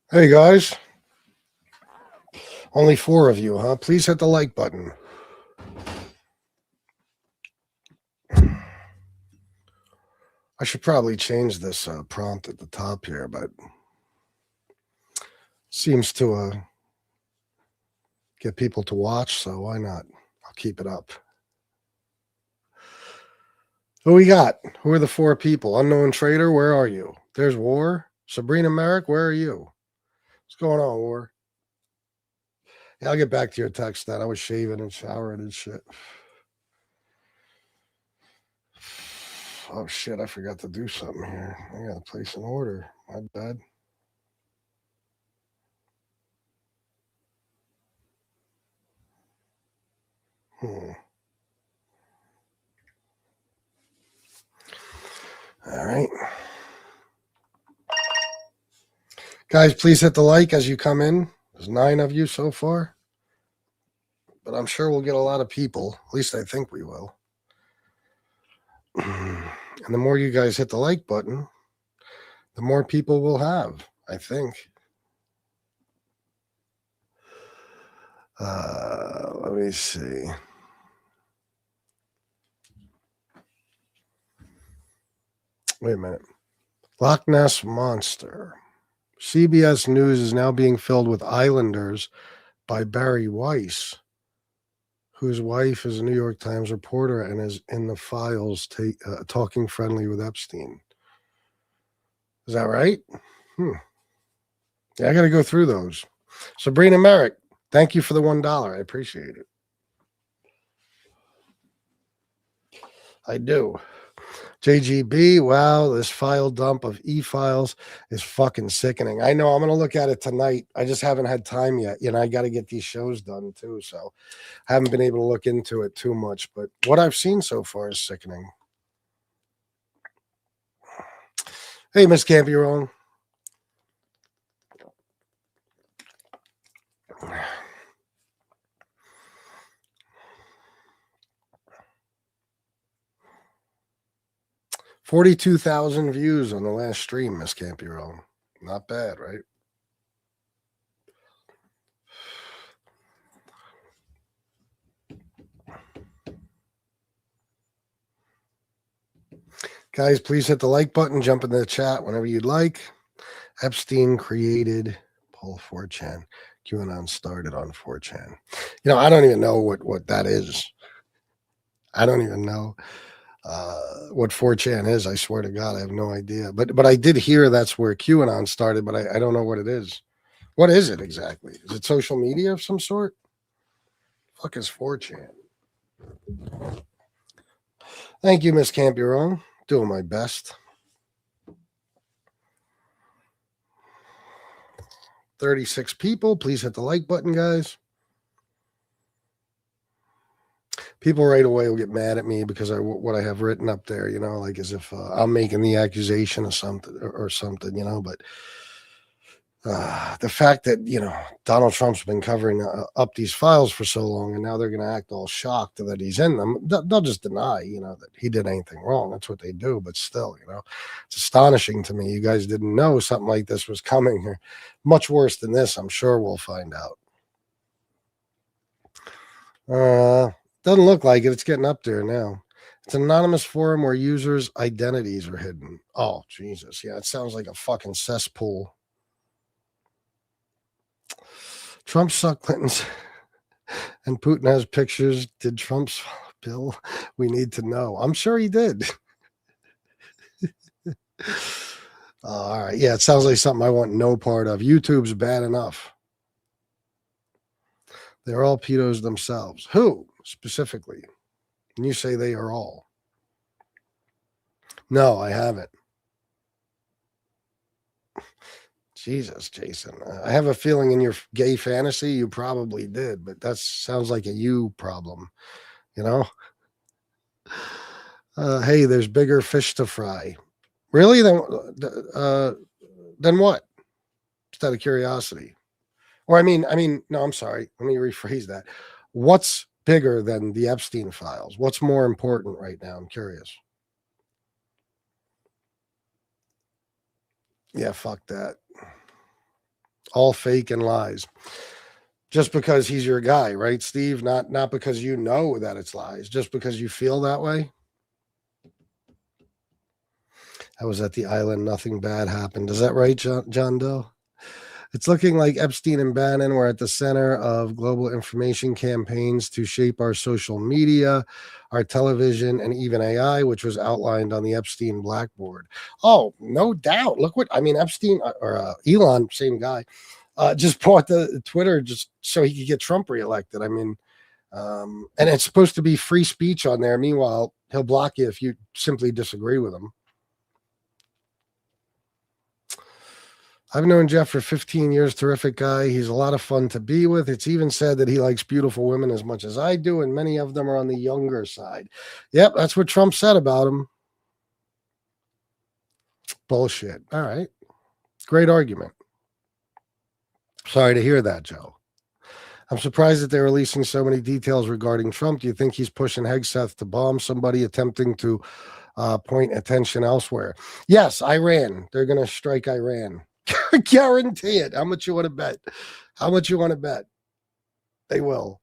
Hey guys, only four of you, huh? Please hit the like button. I should probably change this prompt at the top here, but seems to get people to watch, so why not? I'll keep it up. Who we got? Who are the four people? Unknown Trader, where are you? There's War. Sabrina Merrick, where are you? What's going on, War? Yeah, I'll get back to your text then. I was shaving and showering and shit. Oh shit, I forgot to do something here. I gotta place an order. My bad. All right. Guys, please hit the like as you come in. There's 9 of you so far. But I'm sure we'll get a lot of people. At least I think we will. And the more you guys hit the like button, the more people we'll have, I think. Let me see. Wait a minute. Loch Ness Monster. CBS News is now being filled with Islanders by Barry Weiss, whose wife is a New York Times reporter and is in the files talking friendly with Epstein. Is that right? Yeah, I got to go through those. Sabrina Merrick, thank you for the $1. I appreciate it. I do. JGB, wow, this file dump of e-files is fucking sickening. I know, I'm going to look at it tonight. I just haven't had time yet. You know, I got to get these shows done too, so I haven't been able to look into it too much. But what I've seen so far is sickening. Hey, Miss Can't Be Wrong. $42,000 views on the last stream, Miss Can't Be Wrong. Not bad, right? Guys, please hit the like button, jump into the chat whenever you'd like. Epstein created Paul 4chan. QAnon started on 4chan. You know, I don't even know what that is. I don't even know what 4chan is. I swear to God, I have no idea. But I did hear that's where QAnon started, but I don't know what it is. What is it exactly? Is it social media of some sort? Fuck is 4chan? Thank you, Miss Can't Be Wrong. Doing my best. 36 people. Please hit the like button, guys. People right away will get mad at me because what I have written up there, you know, like as if I'm making the accusation of something or something, you know. But the fact that, you know, Donald Trump's been covering up these files for so long, and now they're going to act all shocked that he's in them. They'll just deny, you know, that he did anything wrong. That's what they do. But still, you know, it's astonishing to me. You guys didn't know something like this was coming here. Much worse than this, I'm sure we'll find out. Doesn't look like it. It's getting up there now. It's an anonymous forum where users' identities are hidden. Oh, Jesus. Yeah, it sounds like a fucking cesspool. Trump sucked Clinton's and Putin has pictures. Did Trump's bill? We need to know. I'm sure he did. All right. Yeah, it sounds like something I want no part of. YouTube's bad enough. They're all pedos themselves. Who specifically? And you say they are all. No, I haven't. Jesus, Jason. I have a feeling in your gay fantasy you probably did, but that sounds like a you problem, you know? Hey, there's bigger fish to fry. Really? Then what? Just out of curiosity. Or I mean, no, I'm sorry. Let me rephrase that. What's bigger than the Epstein files? What's more important right now? I'm curious. Yeah, fuck that. All fake and lies. Just because he's your guy, right, Steve? Not because you know that it's lies, just because you feel that way. I was at the island, nothing bad happened. Is that right, John Doe? It's looking like Epstein and Bannon were at the center of global information campaigns to shape our social media, our television, and even AI, which was outlined on the Epstein blackboard. Oh, no doubt. Look what I mean. Epstein or Elon, same guy, just bought the Twitter just so he could get Trump reelected. I mean, and it's supposed to be free speech on there. Meanwhile, he'll block you if you simply disagree with him. I've known Jeff for 15 years. Terrific guy. He's a lot of fun to be with. It's even said that he likes beautiful women as much as I do, and many of them are on the younger side. Yep, that's what Trump said about him. Bullshit. All right. Great argument. Sorry to hear that, Joe. I'm surprised that they're releasing so many details regarding Trump. Do you think he's pushing Hegseth to bomb somebody, attempting to point attention elsewhere? Yes, Iran. They're going to strike Iran. Guarantee it. How much you want to bet? How much you want to bet? They will.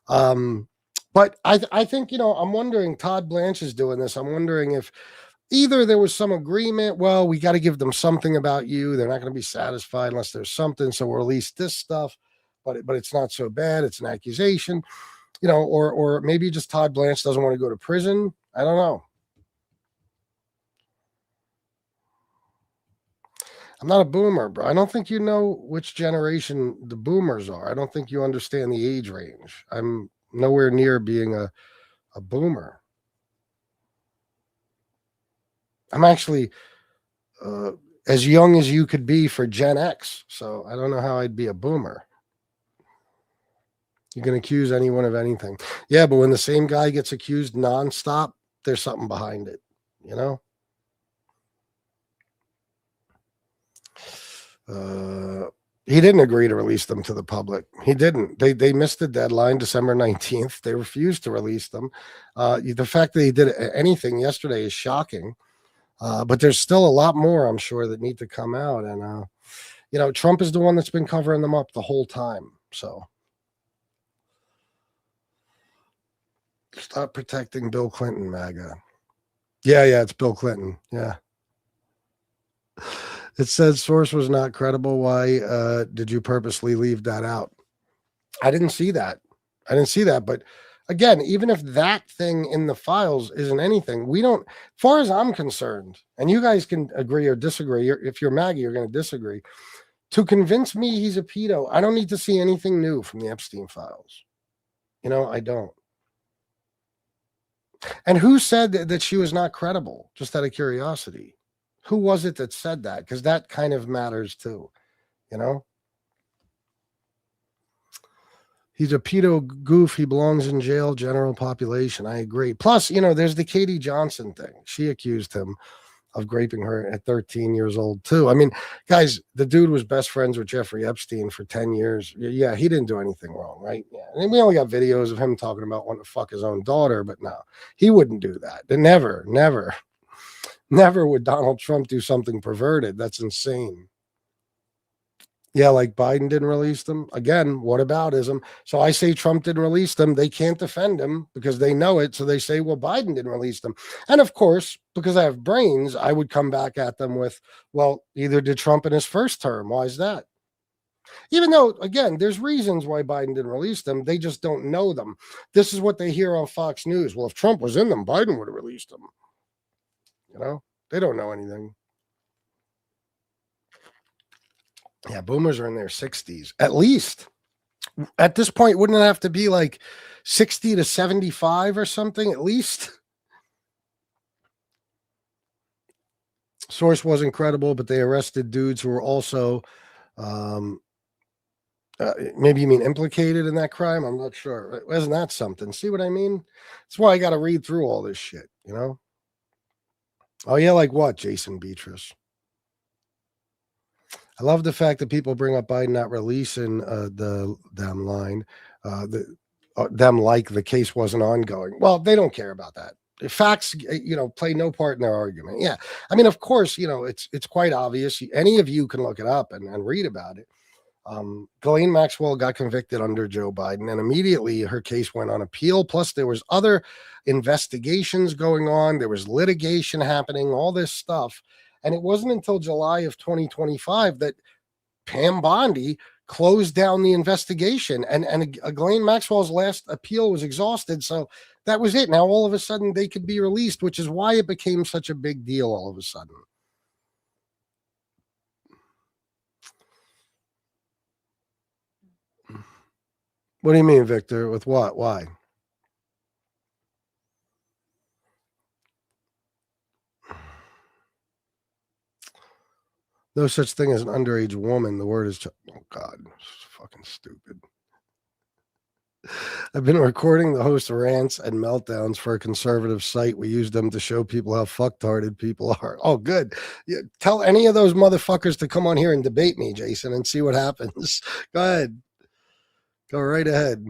But I think, I'm wondering, Todd Blanche is doing this. I'm wondering if either there was some agreement, well, we got to give them something about you. They're not going to be satisfied unless there's something. So we'll release this stuff, but it's not so bad. It's an accusation, or maybe just Todd Blanche doesn't want to go to prison. I don't know. I'm not a boomer, bro. I don't think you know which generation the boomers are. I don't think you understand the age range. I'm nowhere near being a boomer. I'm actually as young as you could be for Gen X. So I don't know how I'd be a boomer. You can accuse anyone of anything. Yeah, but when the same guy gets accused nonstop, there's something behind it, He didn't agree to release them to the public. He didn't. They missed the deadline, December 19th. They refused to release them. The fact that he did anything yesterday is shocking. But there's still a lot more, I'm sure, that need to come out. And, Trump is the one that's been covering them up the whole time. So stop protecting Bill Clinton, MAGA. Yeah, it's Bill Clinton. Yeah. It says source was not credible. Why did you purposely leave that out? I didn't see that. But again, even if that thing in the files isn't anything, we don't, as far as I'm concerned, and you guys can agree or disagree. If you're Maggie, you're going to disagree. To convince me he's a pedo, I don't need to see anything new from the Epstein files. I don't. And who said that she was not credible? Just out of curiosity. Who was it that said that? Because that kind of matters too, He's a pedo goof. He belongs in jail, general population. I agree. Plus, there's the Katie Johnson thing. She accused him of raping her at 13 years old too. I mean, guys, the dude was best friends with Jeffrey Epstein for 10 years. Yeah, he didn't do anything wrong, right? Yeah. And we only got videos of him talking about wanting to fuck his own daughter, but no, he wouldn't do that. Never would Donald Trump do something perverted. That's insane. Yeah, like Biden didn't release them. Again, whataboutism. So I say Trump didn't release them. They can't defend him because they know it. So they say, well, Biden didn't release them. And of course, because I have brains, I would come back at them with, well, either did Trump in his first term. Why is that? Even though, again, there's reasons why Biden didn't release them. They just don't know them. This is what they hear on Fox News. Well, if Trump was in them, Biden would have released them. They don't know anything. Yeah, boomers are in their 60s. At least. At this point, wouldn't it have to be like 60 to 75 or something at least? Source was incredible, but they arrested dudes who were also maybe you mean implicated in that crime? I'm not sure. Isn't that something? See what I mean? That's why I got to read through all this shit, Oh, yeah, like what, Jason Beatrice? I love the fact that people bring up Biden not releasing them line, them like the case wasn't ongoing. Well, they don't care about that. The facts, play no part in their argument. Yeah, I mean, of course, it's quite obvious. Any of you can look it up and read about it. Ghislaine Maxwell got convicted under Joe Biden, and immediately her case went on appeal. Plus, there was other investigations going on. There was litigation happening, all this stuff. And it wasn't until July of 2025 that Pam Bondi closed down the investigation, and Ghislaine Maxwell's last appeal was exhausted. So that was it. Now, all of a sudden, they could be released, which is why it became such a big deal all of a sudden. What do you mean, Victor? With what? Why? No such thing as an underage woman. The word is, oh God, fucking stupid. I've been recording the host rants and meltdowns for a conservative site. We use them to show people how fucktarded people are. Oh, good. Yeah, tell any of those motherfuckers to come on here and debate me, Jason, and see what happens. Go ahead. Go right ahead.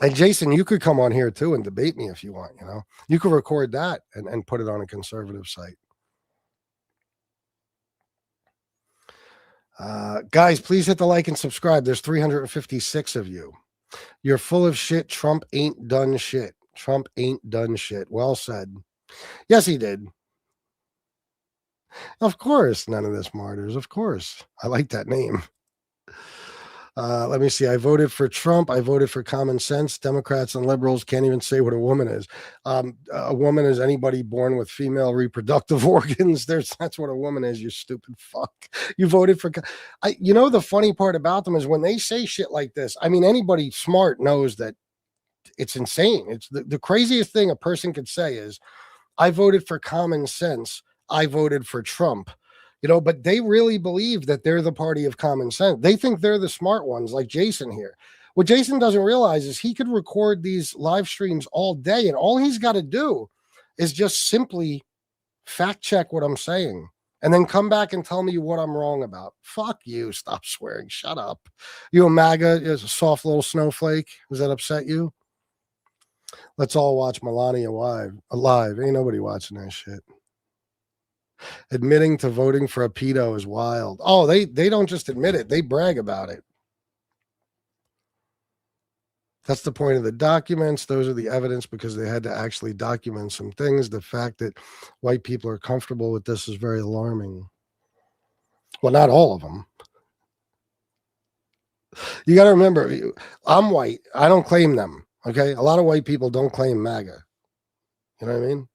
And Jason, you could come on here too and debate me if you want. You know, you could record that and put it on a conservative site. Guys, please hit the like and subscribe. There's 356 of you. You're full of shit. Trump ain't done shit. Trump ain't done shit. Well said. Yes, he did. Of course, none of this martyrs. Of course. I like that name. Let me see. I voted for Trump. I voted for common sense. Democrats and liberals can't even say what a woman is. A woman is anybody born with female reproductive organs. That's what a woman is, you stupid fuck. You voted for... you know, the funny part about them is when they say shit like this, I mean, anybody smart knows that it's insane. It's the craziest thing a person could say is, I voted for common sense. I voted for Trump. You know, but they really believe that they're the party of common sense. They think they're the smart ones, like Jason here. What Jason doesn't realize is he could record these live streams all day, and all he's got to do is just simply fact check what I'm saying and then come back and tell me what I'm wrong about. Fuck you. Stop swearing. Shut up. You a MAGA is a soft little snowflake. Does that upset you? Let's all watch Melania alive. Ain't nobody watching that shit. Admitting to voting for a pedo is wild. Oh, they don't just admit it. They brag about it. That's the point of the documents. Those are the evidence because they had to actually document some things. The fact that white people are comfortable with this is very alarming. Well, not all of them. You got to remember, I'm white. I don't claim them. Okay. A lot of white people don't claim MAGA. You know what I mean?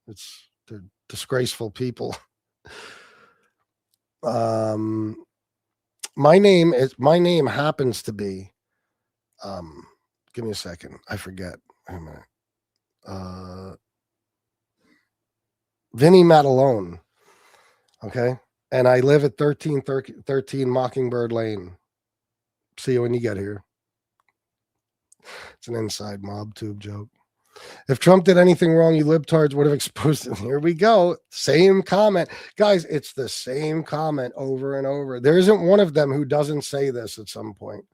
They're disgraceful people. My name happens to be, give me a second. I forget. Wait a minute. Vinny Matalone. Okay. And I live at 1313 Mockingbird Lane. See you when you get here. It's an inside mob tube joke. If Trump did anything wrong, you libtards would have exposed him. Here we go. Same comment. Guys, it's the same comment over and over. There isn't one of them who doesn't say this at some point.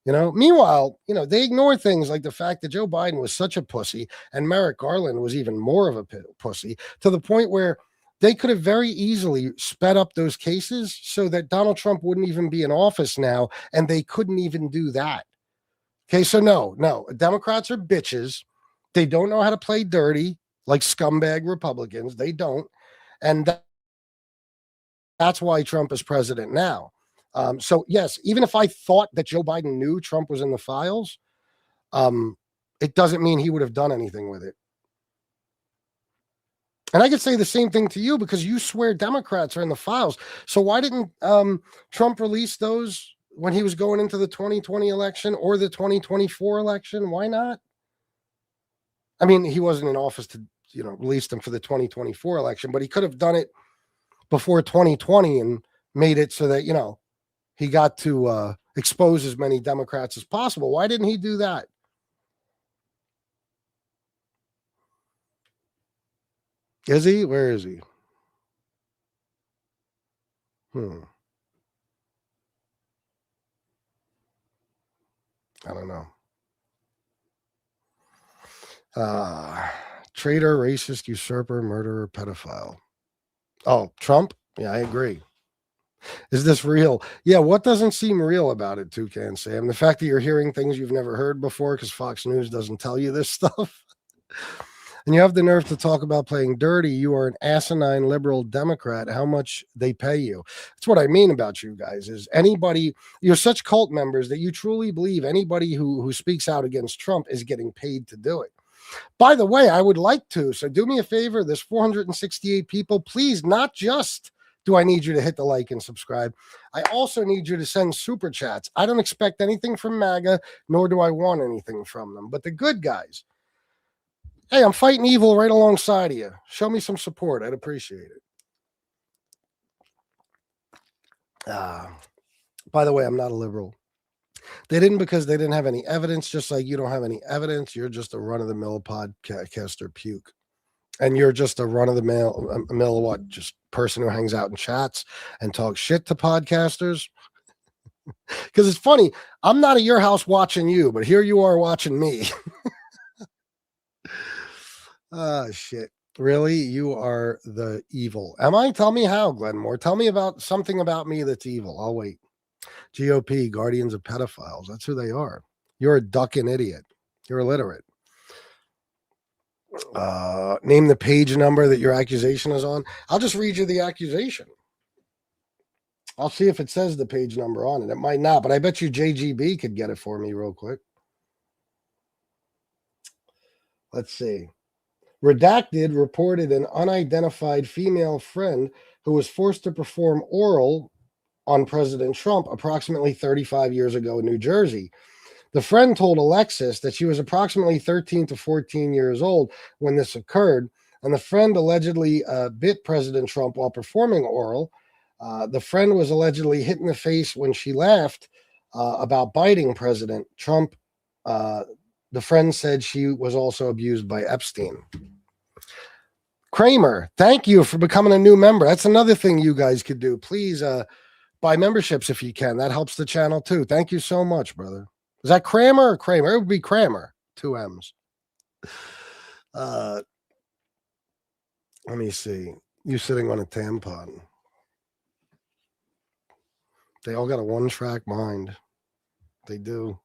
You know, meanwhile, you know, they ignore things like the fact that Joe Biden was such a pussy and Merrick Garland was even more of a pussy, to the point where they could have very easily sped up those cases so that Donald Trump wouldn't even be in office now, and they couldn't even do that. Okay, so no, Democrats are bitches. They don't know how to play dirty like scumbag Republicans. They don't. And that's why Trump is president now. So, yes, even if I thought that Joe Biden knew Trump was in the files, it doesn't mean he would have done anything with it. And I could say the same thing to you because you swear Democrats are in the files. So why didn't Trump release those when he was going into the 2020 election or the 2024 election? Why not? I mean, he wasn't in office to, release them for the 2024 election, but he could have done it before 2020 and made it so that, he got to expose as many Democrats as possible. Why didn't he do that? Is he? Where is he? I don't know. Traitor, racist, usurper, murderer, pedophile. Oh, Trump? Yeah, I agree. Is this real? Yeah, what doesn't seem real about it, Toucan Sam? The fact that you're hearing things you've never heard before because Fox News doesn't tell you this stuff. And you have the nerve to talk about playing dirty. You are an asinine liberal Democrat. How much they pay you? That's what I mean about you guys. Is anybody? You're such cult members that you truly believe anybody who speaks out against Trump is getting paid to do it. By the way, I would like to. So do me a favor. There's 468 people. Please, not just do I need you to hit the like and subscribe. I also need you to send super chats. I don't expect anything from MAGA, nor do I want anything from them. But the good guys, hey, I'm fighting evil right alongside of you. Show me some support. I'd appreciate it. By the way, I'm not a liberal. They didn't because they didn't have any evidence, just like you don't have any evidence. You're just a run-of-the-mill podcaster puke. And you're just a run-of-the-mill what? Just person who hangs out in chats and talks shit to podcasters. Because it's funny, I'm not at your house watching you, but here you are watching me. Shit. Really? You are the evil. Am I? Tell me how, Glenmore. Tell me about something about me that's evil. I'll wait. GOP, guardians of pedophiles. That's who they are. You're a ducking idiot. You're illiterate. Name the page number that your accusation is on. I'll just read you the accusation. I'll see if it says the page number on it. It might not, but I bet you JGB could get it for me real quick. Let's see. Redacted reported an unidentified female friend who was forced to perform oral on President Trump approximately 35 years ago in New Jersey. The friend told Alexis that she was approximately 13 to 14 years old when this occurred, and the friend allegedly bit President Trump while performing oral. The friend was allegedly hit in the face when she laughed about biting President Trump. The friend said she was also abused by Epstein. Kramer, thank you for becoming a new member. That's another thing you guys could do. Please buy memberships if you can. That helps the channel too. Thank you so much, brother. Is that Kramer or Kramer? It would be Kramer. 2 M's. Let me see. You sitting on a tampon. They all got a one-track mind. They do.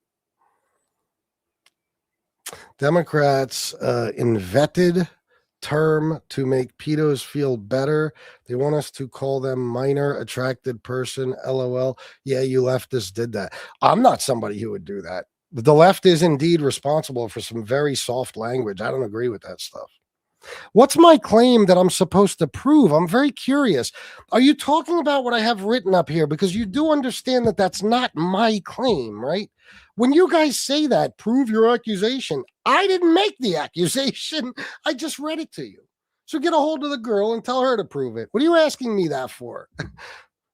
Democrats invented term to make pedos feel better. They want us to call them minor attracted person. LOL. Yeah, you leftists did that. I'm not somebody who would do that. The left is indeed responsible for some very soft language. I don't agree with that stuff. What's my claim that I'm supposed to prove? I'm very curious. Are you talking about what I have written up here? Because you do understand that that's not my claim, right? When you guys say that, prove your accusation. I didn't make the accusation. I just read it to you. So get a hold of the girl and tell her to prove it. What are you asking me that for?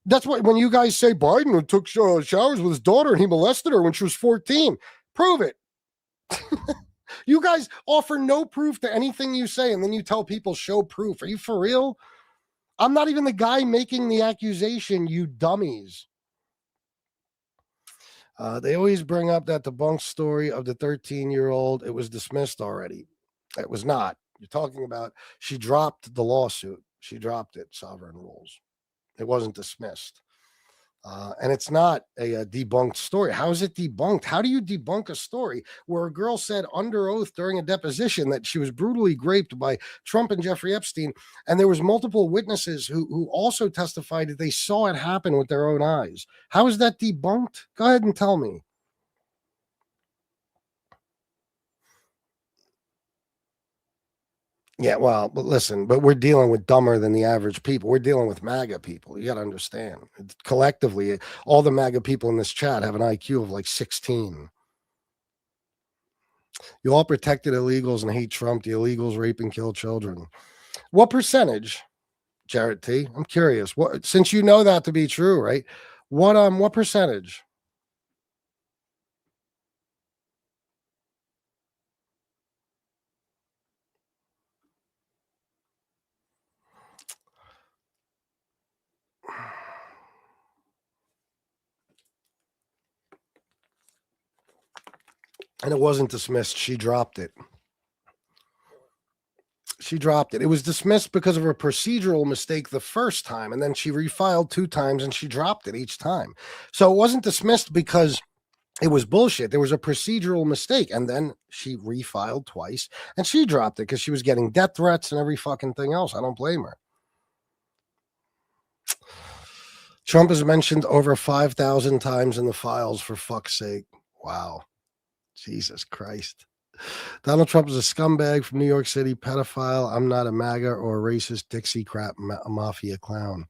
That's what, when you guys say Biden took showers with his daughter and he molested her when she was 14, prove it. You guys offer no proof to anything you say, and then you tell people show proof. Are you for real? I'm not even the guy making the accusation, you dummies. They always bring up that debunked story of the 13-year-old. It was dismissed already. It was not. You're talking about she dropped the lawsuit. She dropped it, Sovereign Rules. It wasn't dismissed. And it's not a debunked story. How is it debunked? How do you debunk a story where a girl said under oath during a deposition that she was brutally raped by Trump and Jeffrey Epstein, and there was multiple witnesses who also testified that they saw it happen with their own eyes? How is that debunked? Go ahead and tell me. Yeah, well, but listen, but we're dealing with dumber than the average people. We're dealing with MAGA people. You got to understand. Collectively, all the MAGA people in this chat have an IQ of like 16. You all protected illegals and hate Trump. The illegals rape and kill children. What percentage, Jarrett T? I'm curious. What, since you know that to be true, right? What percentage? And it wasn't dismissed. She dropped it. She dropped it. It was dismissed because of a procedural mistake the first time, and then she refiled 2 times and she dropped it each time. So it wasn't dismissed because it was bullshit. There was a procedural mistake, and then she refiled twice and she dropped it because she was getting death threats and every fucking thing else. I don't blame her. Trump is mentioned over 5,000 times in the files, for fuck's sake. Wow. Jesus Christ. Donald Trump is a scumbag from New York City, pedophile. I'm not a MAGA or a racist Dixiecrat mafia clown.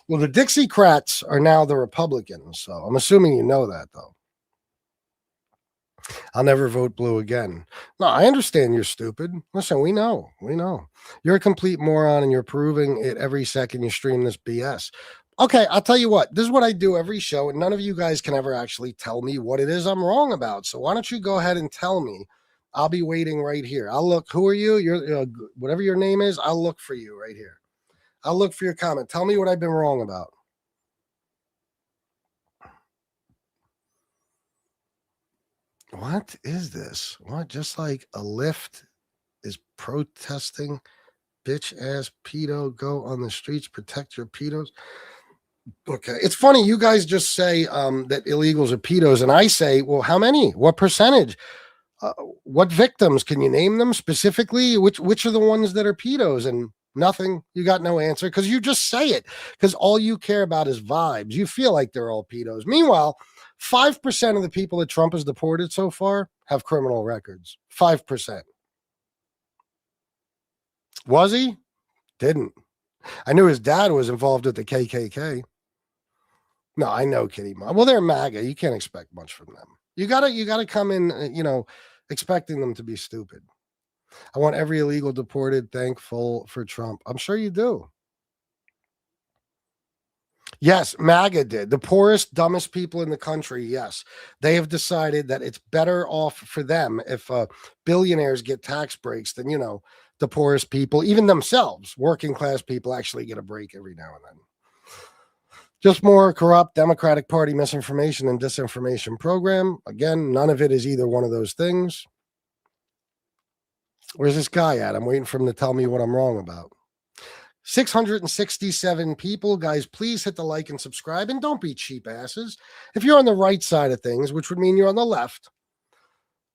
Well, the Dixiecrats are now the Republicans, so I'm assuming you know that, though. I'll never vote blue again. No, I understand you're stupid. Listen, we know. You're a complete moron, and you're proving it every second you stream this BS. Okay, I'll tell you what. This is what I do every show, and none of you guys can ever actually tell me what it is I'm wrong about. So why don't you go ahead and tell me? I'll be waiting right here. I'll look. Who are you? You're whatever your name is. I'll look for you right here. I'll look for your comment. Tell me what I've been wrong about. What is this? What? Just like a lift is protesting, bitch ass pedo, go on the streets, protect your pedos. Okay. It's funny. You guys just say that illegals are pedos. And I say, well, how many? What percentage? What victims? Can you name them specifically? Which are the ones that are pedos? And nothing. You got no answer because you just say it because all you care about is vibes. You feel like they're all pedos. Meanwhile, 5% of the people that Trump has deported so far have criminal records. 5%. Was he? Didn't. I knew his dad was involved with the KKK. No, I know, Kitty Mom. Well, they're MAGA. You can't expect much from them. You gotta come in, expecting them to be stupid. I want every illegal deported thankful for Trump. I'm sure you do. Yes, MAGA did. The poorest, dumbest people in the country, yes. They have decided that it's better off for them if billionaires get tax breaks than, the poorest people, even themselves, working class people actually get a break every now and then. Just more corrupt Democratic Party misinformation and disinformation program. Again, none of it is either one of those things. Where's this guy at? I'm waiting for him to tell me what I'm wrong about. 667 people. Guys, please hit the like and subscribe, and don't be cheap asses. If you're on the right side of things, which would mean you're on the left,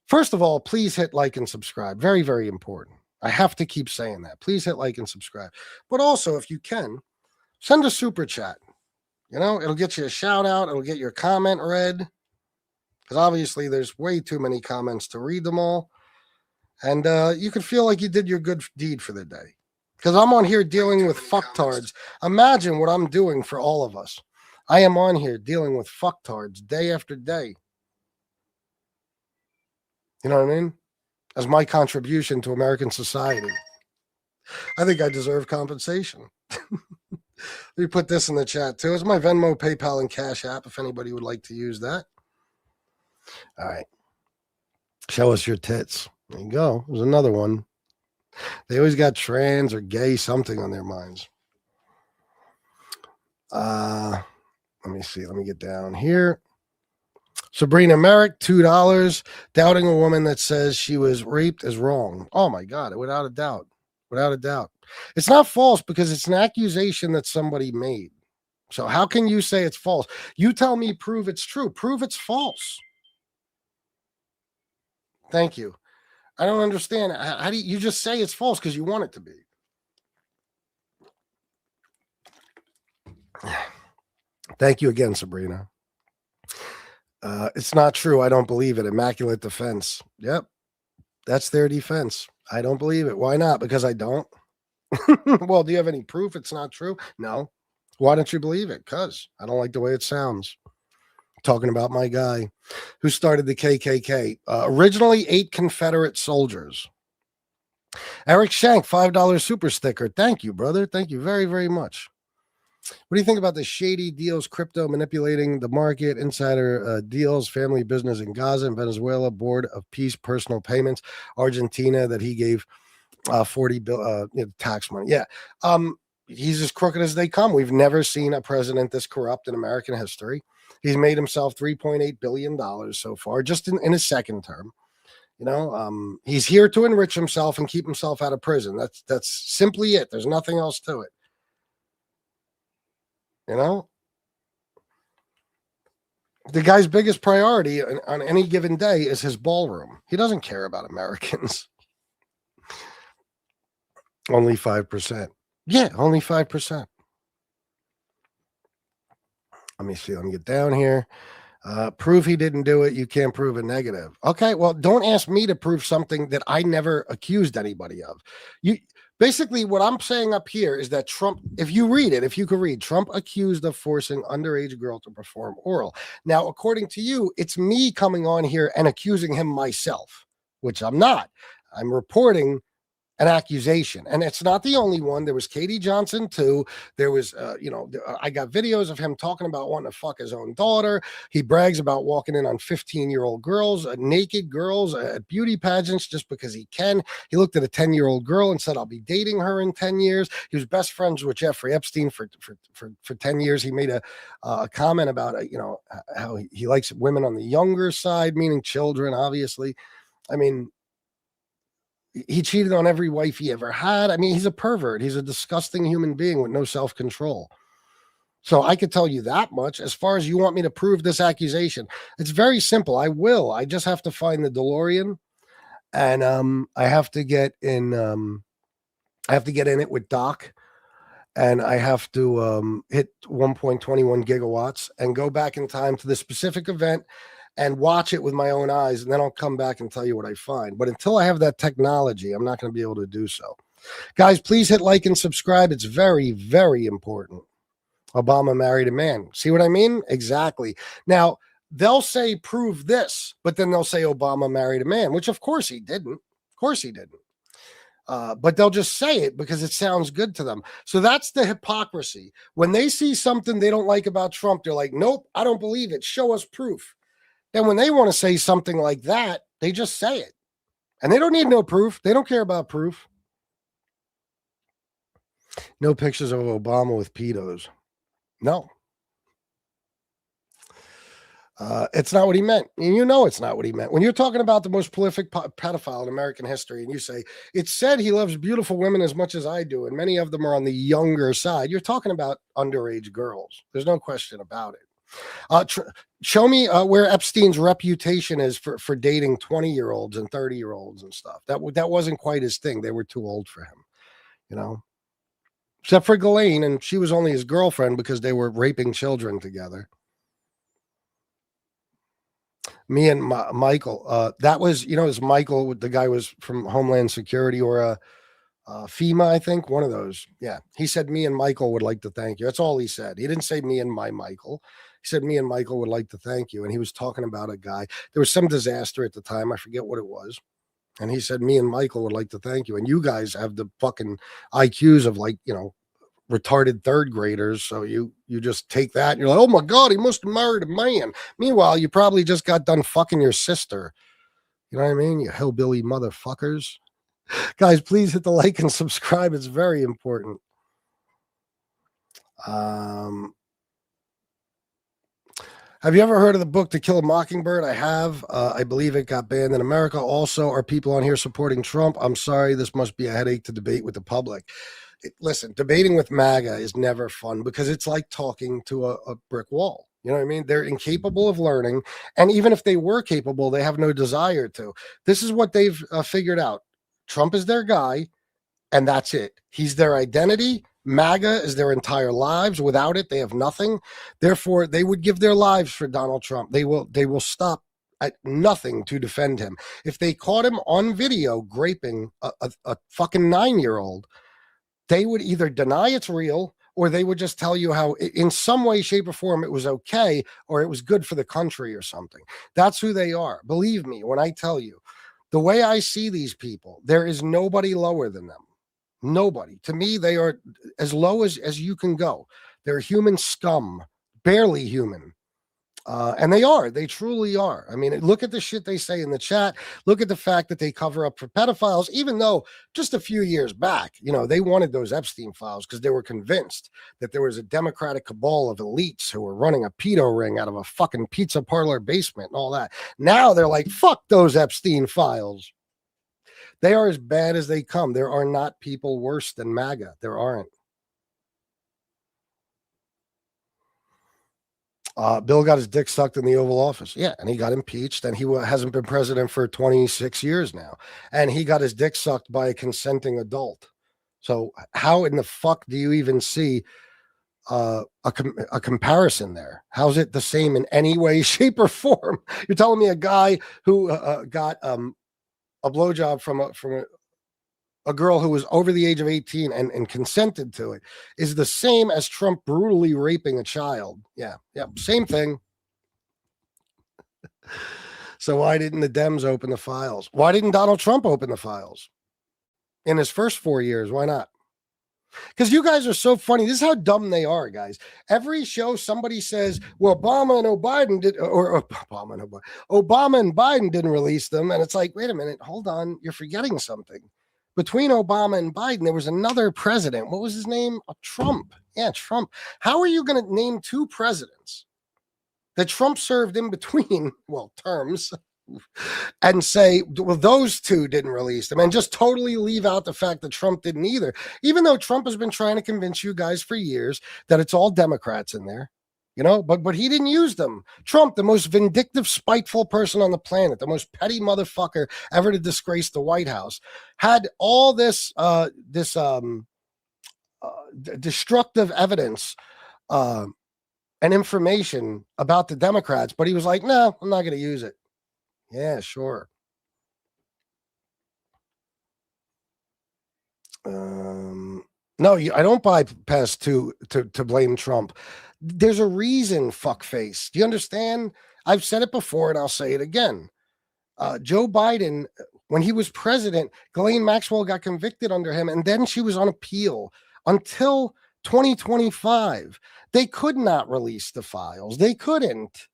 first of all, please hit like and subscribe. Very, very important. I have to keep saying that. Please hit like and subscribe. But also, if you can, send a super chat. It'll get you a shout out. It'll get your comment read. Because obviously there's way too many comments to read them all. And you can feel like you did your good deed for the day. Because I'm on here dealing with fucktards. Imagine what I'm doing for all of us. I am on here dealing with fucktards day after day. You know what I mean? As my contribution to American society. I think I deserve compensation. Let me put this in the chat too. It's my Venmo, PayPal, and Cash App if anybody would like to use that. All right. Show us your tits. There you go. There's another one. They always got trans or gay something on their minds. Let me see. Let me get down here. Sabrina Merrick, $2. Doubting a woman that says she was raped is wrong. Oh my God, without a doubt. Without a doubt. It's not false because it's an accusation that somebody made. So how can you say it's false? You tell me, prove it's true. Prove it's false. Thank you. I don't understand. How do you just say it's false because you want it to be? Thank you again, Sabrina. It's not true. I don't believe it. Immaculate defense. Yep. That's their defense. I don't believe it. Why not? Because I don't. Well, do you have any proof it's not true? No. Why don't you believe it? Because I don't like the way it sounds. Talking about my guy who started the KKK. Originally 8 Confederate soldiers. Eric Shank, $5 super sticker. Thank you, brother. Thank you very, very much. What do you think about the shady deals, crypto manipulating the market, insider deals, family business in Gaza and Venezuela, Board of Peace, personal payments, Argentina that he gave 40 billion tax money? Yeah. He's as crooked as they come. We've never seen a president this corrupt in American history. He's made himself $3.8 billion so far, just in his second term. He's here to enrich himself and keep himself out of prison. That's simply it. There's nothing else to it. The guy's biggest priority on any given day is his ballroom. He doesn't care about Americans. Only 5%. Yeah, only 5%. Let me see. Let me get down here. Prove he didn't do it. You can't prove a negative. Okay, well, don't ask me to prove something that I never accused anybody of. Basically, what I'm saying up here is that Trump, if you could read, Trump accused of forcing underage girl to perform oral. Now, according to you, it's me coming on here and accusing him myself, which I'm not. I'm reporting an accusation, and it's not the only one. There was Katie Johnson too. There was, I got videos of him talking about wanting to fuck his own daughter. He brags about walking in on 15-year-old girls, naked girls at beauty pageants just because he can. He looked at a 10-year-old girl and said, "I'll be dating her in 10 years." He was best friends with Jeffrey Epstein for 10 years. He made a comment about how he likes women on the younger side, meaning children, obviously. I mean, he cheated on every wife he ever had. I mean, he's a pervert. He's a disgusting human being with no self-control. So I could tell you that much. As far as you want me to prove this accusation, it's very simple. I will. I just have to find the DeLorean, and I have to get in. I have to get in it with Doc, and I have to hit 1.21 gigawatts and go back in time to the specific event and watch it with my own eyes, and then I'll come back and tell you what I find. But until I have that technology, I'm not going to be able to do so. Guys, please hit like and subscribe. It's very, very important. Obama married a man. See what I mean? Exactly. Now, they'll say, prove this, but then they'll say Obama married a man, which of course he didn't. Of course he didn't. But they'll just say it because it sounds good to them. So that's the hypocrisy. When they see something they don't like about Trump, they're like, nope, I don't believe it. Show us proof. Then when they want to say something like that, they just say it. And they don't need no proof. They don't care about proof. No pictures of Obama with pedos. No. It's not what he meant. And it's not what he meant. When you're talking about the most prolific pedophile in American history and you say, it said he loves beautiful women as much as I do, and many of them are on the younger side, you're talking about underage girls. There's no question about it. Show me where Epstein's reputation is for dating 20-year-olds and 30-year-olds and stuff. That wasn't quite his thing. They were too old for him, except for Ghislaine, and she was only his girlfriend because they were raping children together. Me and Michael, that was, is Michael, the guy was from Homeland Security or FEMA, I think, one of those. Yeah. He said, me and Michael would like to thank you. That's all he said. He didn't say me and my Michael. He said, me and Michael would like to thank you. And he was talking about a guy. There was some disaster at the time. I forget what it was. And he said, me and Michael would like to thank you. And you guys have the fucking IQs of retarded third graders. So you just take that and you're like, oh my God, he must have married a man. Meanwhile, you probably just got done fucking your sister. You know what I mean? You hillbilly motherfuckers. Guys, please hit the like and subscribe. It's very important. Have you ever heard of the book To Kill a Mockingbird? I have. I believe it got banned in America. Also, are people on here supporting Trump? I'm sorry. This must be a headache to debate with the public. Listen, debating with MAGA is never fun because it's like talking to a brick wall. You know what I mean? They're incapable of learning. And even if they were capable, they have no desire to. This is what they've figured out. Trump is their guy, and that's it. He's their identity. MAGA is their entire lives. Without it, they have nothing. Therefore, they would give their lives for Donald Trump. They will stop at nothing to defend him. If they caught him on video graping a fucking 9-year-old, they would either deny it's real or they would just tell you how in some way, shape, or form it was okay or it was good for the country or something. That's who they are. Believe me when I tell you, the way I see these people, there is nobody lower than them. Nobody. To me, they are as low as you can go. They're human scum, barely human. And they truly are. I mean, look at the shit they say in the chat. Look at the fact that they cover up for pedophiles, even though just a few years back, they wanted those Epstein files because they were convinced that there was a Democratic cabal of elites who were running a pedo ring out of a fucking pizza parlor basement and all that. Now they're like, fuck those Epstein files. They are as bad as they come. There are not people worse than MAGA. There aren't. Bill got his dick sucked in the Oval Office. Yeah, and he got impeached, and he hasn't been president for 26 years now. And he got his dick sucked by a consenting adult. So how in the fuck do you even see a comparison there? How's it the same in any way, shape, or form? You're telling me a guy who got a blowjob from a girl who was over the age of 18 and consented to it is the same as Trump brutally raping a child. Yeah, same thing. So why didn't the Dems open the files? Why didn't Donald Trump open the files in his first 4 years? Why not? Because you guys are so funny. This is how dumb they are, guys. Every show somebody says, well, Obama and Biden did, or Obama and Biden didn't release them. And it's like, wait a minute, hold on. You're forgetting something. Between Obama and Biden, there was another president. What was his name? Trump. Yeah, Trump. How are you going to name two presidents that Trump served in between, terms, and say, well, those two didn't release them, and just totally leave out the fact that Trump didn't either, even though Trump has been trying to convince you guys for years that it's all Democrats in there. But he didn't use them. Trump, the most vindictive, spiteful person on the planet, the most petty motherfucker ever to disgrace the White House, had all this destructive evidence and information about the Democrats, but he was like, no, I'm not going to use it. Yeah, sure. No, I don't bypass to blame Trump. There's a reason, fuckface. Do you understand? I've said it before and I'll say it again. Joe Biden, when he was president, Ghislaine Maxwell got convicted under him, and then she was on appeal until 2025. They could not release the files. They couldn't.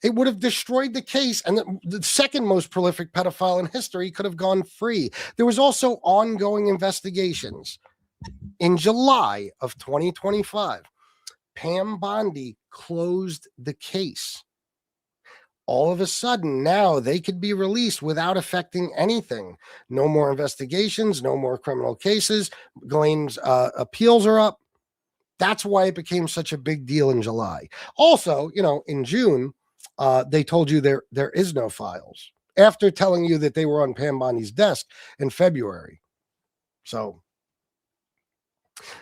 It would have destroyed the case, and the second most prolific pedophile in history could have gone free. There was also ongoing investigations. In July of 2025, Pam Bondi closed the case. All of a sudden, now they could be released without affecting anything. No more investigations, no more criminal cases. Glenn's appeals are up. That's why it became such a big deal in July. Also, in June, they told you there is no files after telling you that they were on Pam Bondi's desk in February. So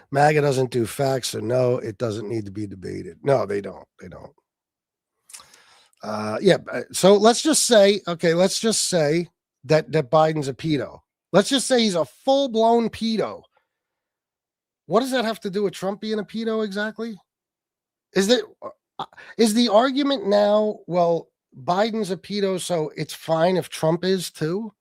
MAGA doesn't do facts, so no, it doesn't need to be debated. No, they don't. So let's just say that Biden's a pedo. Let's just say he's a full-blown pedo. What does that have to do with Trump being a pedo exactly? Is the argument now, well, Biden's a pedo, so it's fine if Trump is too?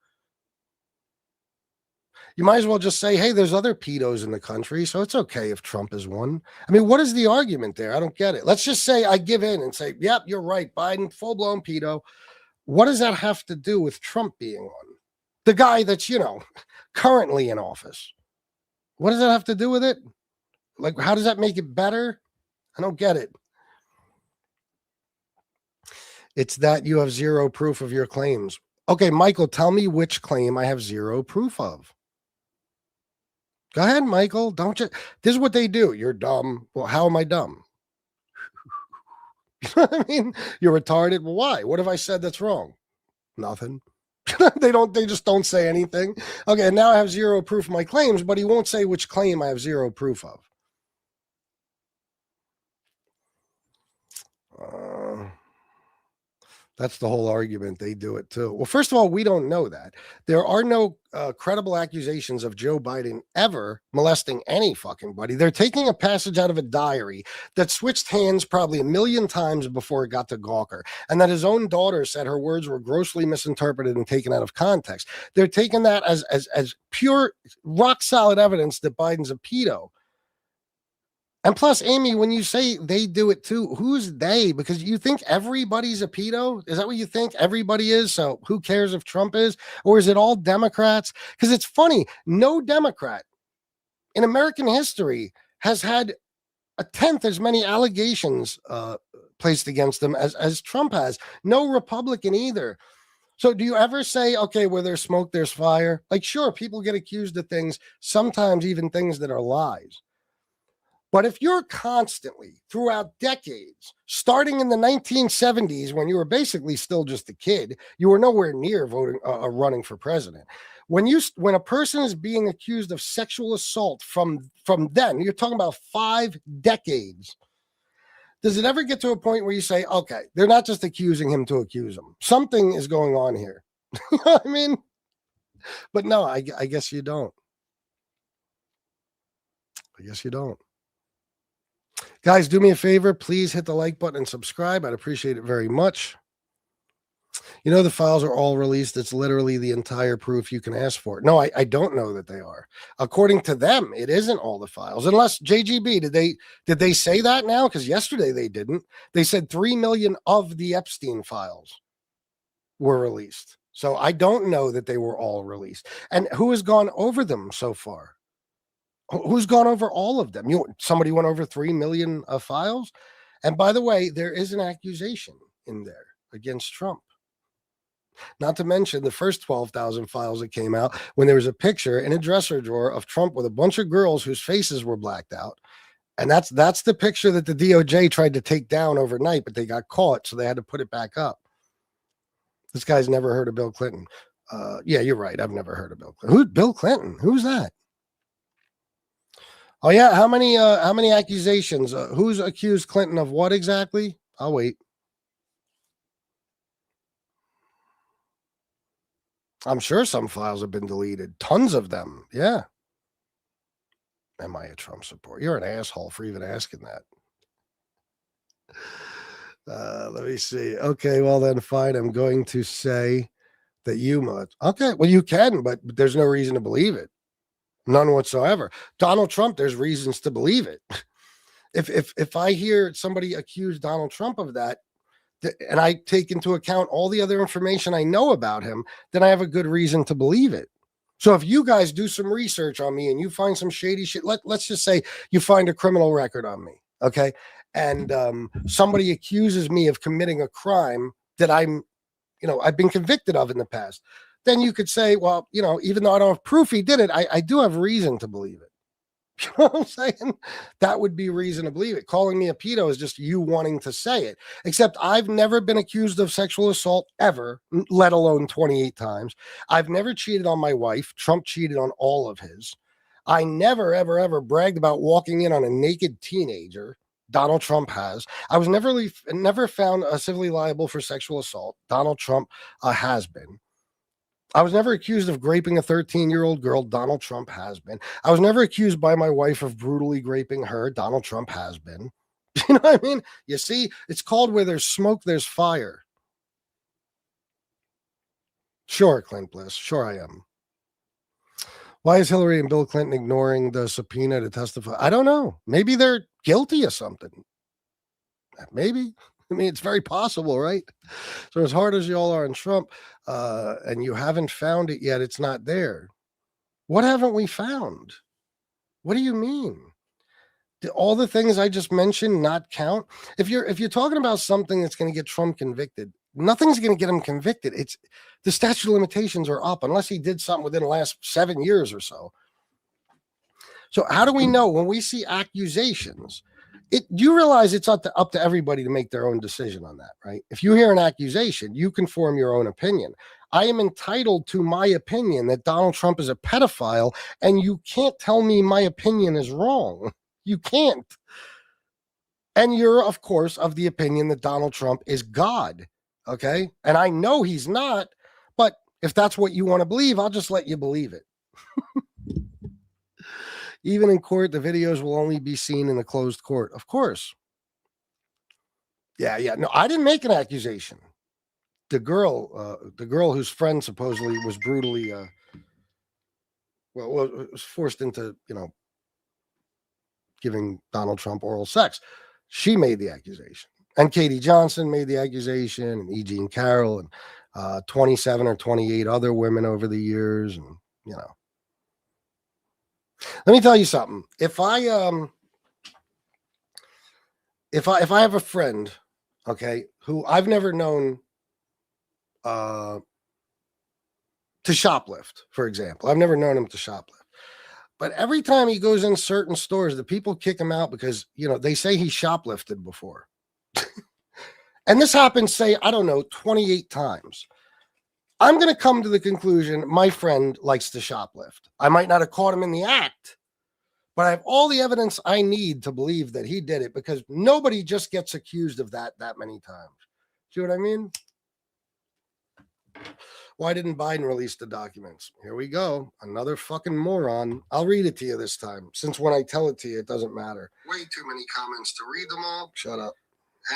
You might as well just say, hey, there's other pedos in the country, so it's okay if Trump is one. I mean, what is the argument there? I don't get it. Let's just say I give in and say, yep, you're right, Biden, full-blown pedo. What does that have to do with Trump being one? The guy that's, currently in office. What does that have to do with it? Like, how does that make it better? I don't get it. It's that you have zero proof of your claims. Okay, Michael, tell me which claim I have zero proof of. Go ahead, Michael. Don't you? This is what they do. You're dumb. Well, how am I dumb? You know what I mean? You're retarded. Well, why? What have I said that's wrong? Nothing. They just don't say anything. Okay, now I have zero proof of my claims, but he won't say which claim I have zero proof of. That's the whole argument. They do it too. Well, first of all, we don't know that. There are no credible accusations of Joe Biden ever molesting any fucking buddy. They're taking a passage out of a diary that switched hands probably 1 million times before it got to Gawker, and that his own daughter said her words were grossly misinterpreted and taken out of context. They're taking that as pure, rock solid evidence that Biden's a pedo. And plus, Amy, when you say they do it too, who's they? Because you think everybody's a pedo? Is that what you think everybody is? So who cares if Trump is? Or is it all Democrats? Because it's funny, no Democrat in American history has had a tenth as many allegations placed against them as Trump has. No Republican either. So do you ever say, okay, where there's smoke, there's fire? Like, sure, people get accused of things, sometimes even things that are lies. But if you're constantly, throughout decades, starting in the 1970s, when you were basically still just a kid, you were nowhere near voting, running for president. When a person is being accused of sexual assault from then, you're talking about 5 decades. Does it ever get to a point where you say, okay, they're not just accusing him to accuse him? Something is going on here. You know what I mean? But no, I guess you don't. I guess you don't. Guys, do me a favor. Please hit the like button and subscribe. I'd appreciate it very much. You know, the files are all released. It's literally the entire proof you can ask for. No, I don't know that they are. According to them, it isn't all the files. Unless JGB, did they say that now? Because yesterday they didn't. They said 3 million of the Epstein files were released. So I don't know that they were all released. And who has gone over them so far? Who's gone over all of them? Somebody went over 3 million files. And by the way, there is an accusation in there against Trump. Not to mention the first 12,000 files that came out when there was a picture in a dresser drawer of Trump with a bunch of girls whose faces were blacked out. And that's the picture that the DOJ tried to take down overnight, but they got caught, so they had to put it back up. This guy's never heard of Bill Clinton. Yeah, you're right. I've never heard of Bill Clinton. Who's Bill Clinton? Who's that? Oh yeah, how many accusations? Who's accused Clinton of what exactly? I'll wait. I'm sure some files have been deleted. Tons of them. Yeah. Am I a Trump supporter? You're an asshole for even asking that. Let me see. Okay, well then fine. I'm going to say that you must. Okay, well you can, but there's no reason to believe it. None whatsoever. Donald Trump, there's reasons to believe it. If I hear somebody accuse Donald Trump of that, and I take into account all the other information I know about him, then I have a good reason to believe it. So if you guys do some research on me and you find some shady shit, let's just say you find a criminal record on me, okay? And somebody accuses me of committing a crime that I've been convicted of in the past, then you could say, well, even though I don't have proof he did it, I do have reason to believe it. You know what I'm saying? That would be reason to believe it. Calling me a pedo is just you wanting to say it. Except I've never been accused of sexual assault ever, let alone 28 times. I've never cheated on my wife. Trump cheated on all of his. I never, ever, ever bragged about walking in on a naked teenager. Donald Trump has. I was never found civilly liable for sexual assault. Donald Trump has been. I was never accused of graping a 13-year-old girl. Donald Trump has been. I was never accused by my wife of brutally graping her. Donald Trump has been. You know what I mean? You see, it's called where there's smoke, there's fire. Sure, Clint Bliss. Sure I am. Why is Hillary and Bill Clinton ignoring the subpoena to testify? I don't know. Maybe they're guilty of something. Maybe. I mean, it's very possible, right? So as hard as y'all are on Trump, and you haven't found it yet, it's not there. What haven't we found? What do you mean? Do all the things I just mentioned not count? If you're talking about something that's going to get Trump convicted, nothing's going to get him convicted. It's the statute of limitations are up unless he did something within the last 7 years or so. So how do we know when we see accusations? You realize it's up to everybody to make their own decision on that, right? If you hear an accusation, you can form your own opinion. I am entitled to my opinion that Donald Trump is a pedophile, and you can't tell me my opinion is wrong. You can't. And you're, of course, of the opinion that Donald Trump is God, okay? And I know he's not, but if that's what you want to believe, I'll just let you believe it. Even in court, the videos will only be seen in a closed court. Of course. Yeah. No, I didn't make an accusation. The girl whose friend supposedly was brutally, was forced into, giving Donald Trump oral sex. She made the accusation. And Katie Johnson made the accusation, and E. Jean Carroll, and 27 or 28 other women over the years. And, you know, let me tell you something. If I have a friend, okay, who I've never known to shoplift, for example, I've never known him to shoplift. But every time he goes in certain stores, the people kick him out because, you know, they say he shoplifted before. And this happens, say, I don't know, 28 times. I'm going to come to the conclusion my friend likes to shoplift. I might not have caught him in the act, but I have all the evidence I need to believe that he did it, because nobody just gets accused of that many times. See what I mean? Why didn't Biden release the documents? Here we go. Another fucking moron. I'll read it to you this time, since when I tell it to you, it doesn't matter. Way too many comments to read them all. Shut up.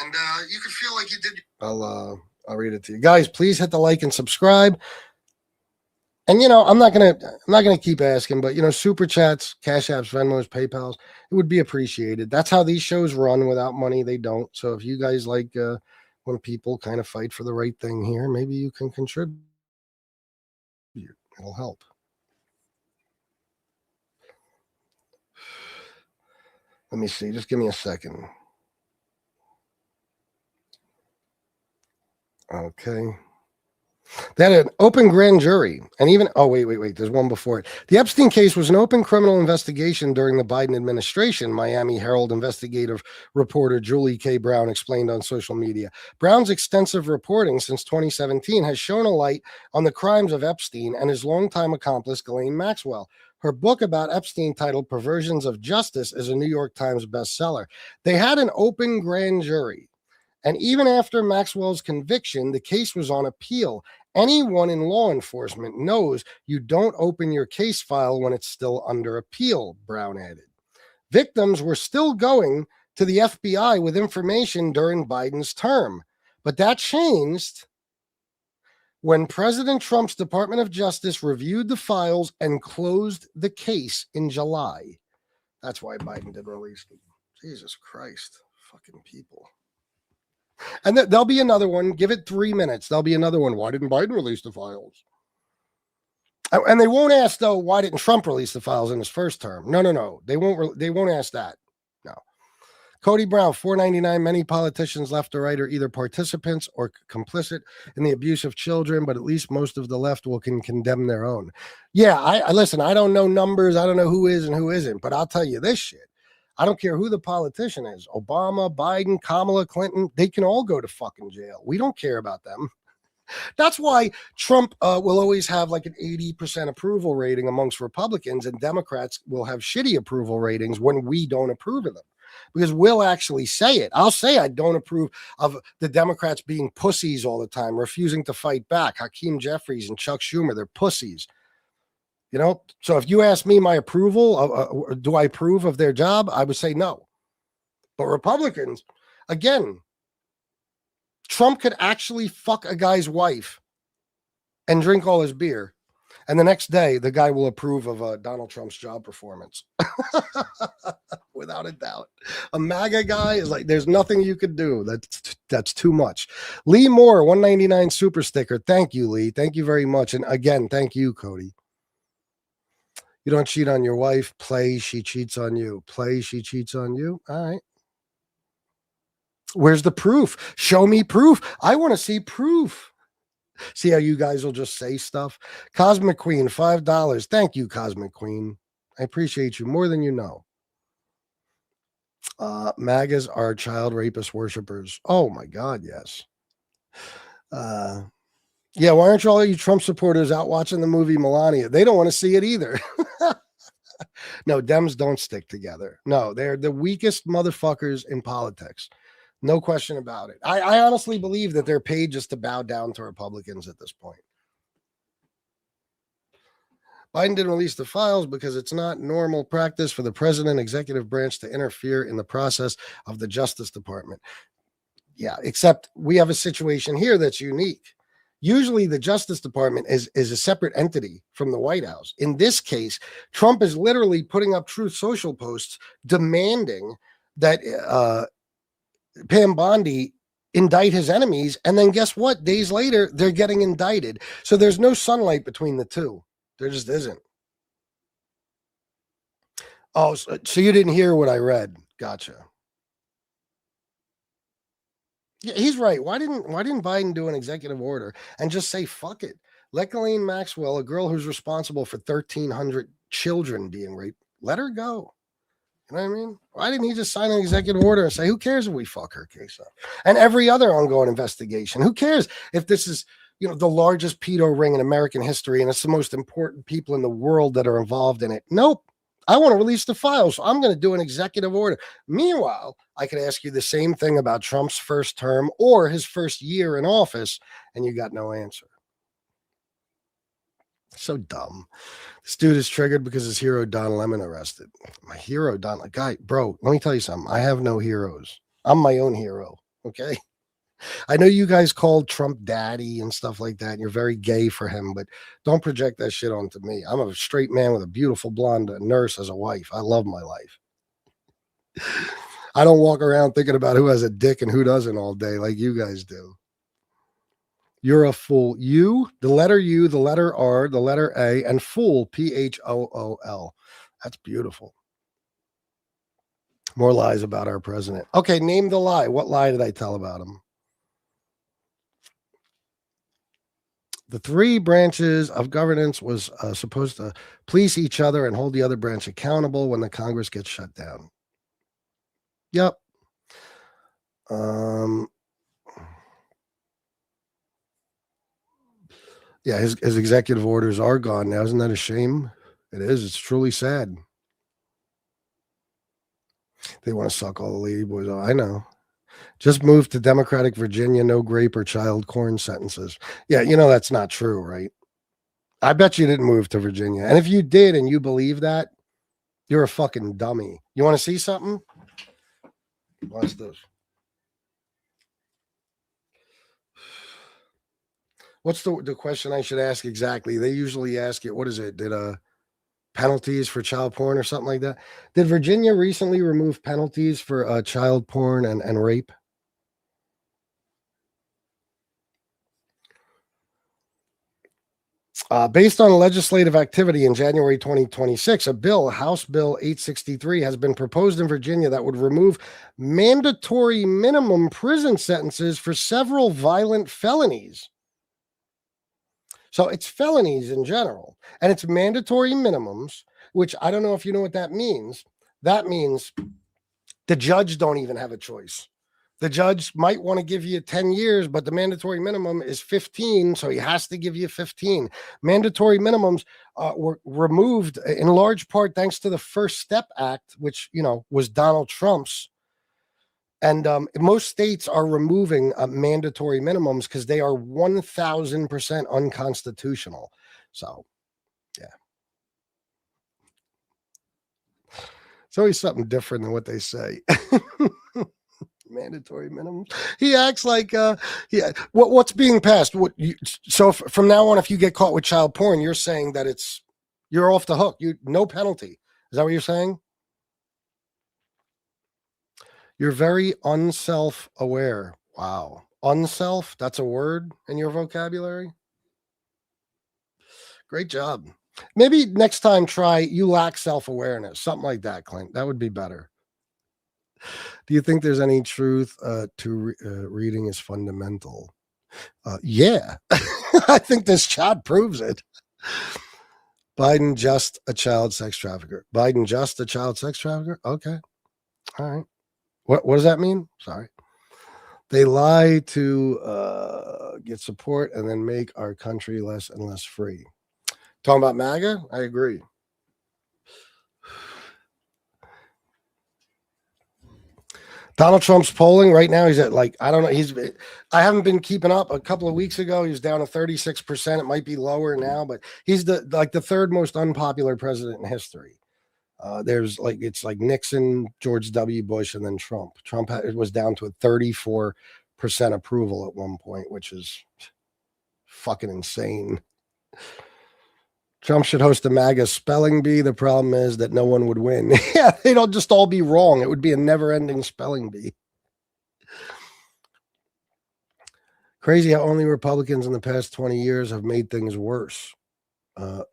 And you can feel like you did. I'll read it to you. Guys, please hit the like and subscribe. And, you know, I'm not gonna keep asking, but, you know, super chats, Cash Apps, Venmos, PayPals, it would be appreciated. That's how these shows run. Without money, they don't. So if you guys like when people kind of fight for the right thing here, maybe you can contribute. It'll help. Let me see. Just give me a second. Okay. They had an open grand jury, and even, oh, wait, there's one before it. The Epstein case was an open criminal investigation during the Biden administration, Miami Herald investigative reporter Julie K. Brown explained on social media. Brown's extensive reporting since 2017 has shown a light on the crimes of Epstein and his longtime accomplice, Ghislaine Maxwell. Her book about Epstein, titled Perversions of Justice, is a New York Times bestseller. They had an open grand jury. And even after Maxwell's conviction, the case was on appeal. Anyone in law enforcement knows you don't open your case file when it's still under appeal, Brown added. Victims were still going to the FBI with information during Biden's term, but that changed when President Trump's Department of Justice reviewed the files and closed the case in July. That's why Biden didn't release them. Jesus Christ, fucking people. And there'll be another one. Give it 3 minutes. There'll be another one. Why didn't Biden release the files? And they won't ask, though, why didn't Trump release the files in his first term? No. They won't ask that. No. Cody Brown, $4.99. Many politicians, left or right, are either participants or complicit in the abuse of children, but at least most of the left can condemn their own. Yeah, I listen, I don't know numbers. I don't know who is and who isn't, but I'll tell you this shit. I don't care who the politician is. Obama, Biden, Kamala, Clinton, they can all go to fucking jail. We don't care about them. That's why Trump will always have like an 80% approval rating amongst Republicans, and Democrats will have shitty approval ratings when we don't approve of them. Because we'll actually say it. I'll say I don't approve of the Democrats being pussies all the time, refusing to fight back. Hakeem Jeffries and Chuck Schumer, they're pussies. You know, so if you ask me my approval, do I approve of their job? I would say no. But Republicans, again, Trump could actually fuck a guy's wife and drink all his beer, and the next day the guy will approve of Donald Trump's job performance. Without a doubt. A MAGA guy is like, there's nothing you could do. That's too much. Lee Moore, $1.99 super sticker. Thank you, Lee. Thank you very much. And again, thank you, Cody. You don't cheat on your wife. Play, she cheats on you. Play, she cheats on you. All right. Where's the proof? Show me proof. I want to see proof. See how you guys will just say stuff? Cosmic Queen, $5. Thank you, Cosmic Queen. I appreciate you more than you know. MAGAs are child rapist worshipers. Oh, my God, yes. Yeah, why aren't all you Trump supporters out watching the movie Melania? They don't want to see it either. No, Dems don't stick together. No, they're the weakest motherfuckers in politics. No question about it. I honestly believe that they're paid just to bow down to Republicans at this point. Biden didn't release the files because it's not normal practice for the president executive branch to interfere in the process of the Justice Department. Yeah, except we have a situation here that's unique. Usually the Justice Department is a separate entity from the White House. In this case, Trump is literally putting up Truth Social posts demanding that Pam Bondi indict his enemies. And then guess what? Days later, they're getting indicted. So there's no sunlight between the two. There just isn't. Oh, so you didn't hear what I read. Gotcha. Yeah, he's right. Why didn't Biden do an executive order and just say fuck it? Let Ghislaine Maxwell, a girl who's responsible for 1,300 children being raped, let her go. You know what I mean? Why didn't he just sign an executive order and say, who cares if we fuck her case up? And every other ongoing investigation, who cares if this is, the largest pedo ring in American history and it's the most important people in the world that are involved in it? Nope. I want to release the files, so I'm going to do an executive order. Meanwhile, I could ask you the same thing about Trump's first term or his first year in office, and you got no answer. So dumb. This dude is triggered because his hero Don Lemon arrested. My hero Don, guy, bro. Let me tell you something. I have no heroes. I'm my own hero. Okay. I know you guys called Trump daddy and stuff like that, and you're very gay for him, but don't project that shit onto me. I'm a straight man with a beautiful blonde nurse as a wife. I love my life. I don't walk around thinking about who has a dick and who doesn't all day like you guys do. You're a fool. You, the letter U, the letter R, the letter A, and fool, P-H-O-O-L. That's beautiful. More lies about our president. Okay, name the lie. What lie did I tell about him? The three branches of governance was supposed to police each other and hold the other branch accountable when the Congress gets shut down. Yep. Yeah, his executive orders are gone now. Isn't that a shame? It is. It's truly sad. They want to suck all the lady boys. Oh, I know. Just moved to Democratic Virginia, no grape or child corn sentences. Yeah, that's not true, right? I bet you didn't move to Virginia. And if you did and you believe that, you're a fucking dummy. You want to see something? Watch this. What's the question I should ask exactly? They usually ask it, what is it? Did penalties for child porn or something like that? Did Virginia recently remove penalties for child porn and rape? Based on legislative activity in January 2026, a bill, House Bill 863, has been proposed in Virginia that would remove mandatory minimum prison sentences for several violent felonies. So it's felonies in general, and it's mandatory minimums, which I don't know if you know what that means. That means the judge don't even have a choice. The judge might want to give you 10 years, but the mandatory minimum is 15, so he has to give you 15. Mandatory minimums were removed in large part thanks to the First Step Act, which, was Donald Trump's. And most states are removing mandatory minimums because they are 1,000% unconstitutional. So, yeah. It's always something different than what they say. Mandatory minimum. He acts like what's being passed. So from now on, if you get caught with child porn, you're saying that you're off the hook. No penalty. Is that what you're saying? You're very unself-aware. Wow. Unself, that's a word in your vocabulary? Great job. Maybe next time try you lack self-awareness. Something like that, Clint. That would be better. Do you think there's any truth to reading is fundamental? Yeah. I think this chat proves it. Biden just a child sex trafficker. Biden just a child sex trafficker? Okay. All right. What does that mean? Sorry. They lie to get support and then make our country less and less free. Talking about MAGA? I agree. Donald Trump's polling right now, he's at I don't know. I haven't been keeping up. A couple of weeks ago, he was down to 36%. It might be lower now, but he's the third most unpopular president in history. There's it's like Nixon, George W. Bush, and then Trump. Trump was down to a 34% approval at one point, which is fucking insane. Trump should host a MAGA spelling bee. The problem is that no one would win. Yeah, they'd all just all be wrong. It would be a never-ending spelling bee. Crazy how only Republicans in the past 20 years have made things worse.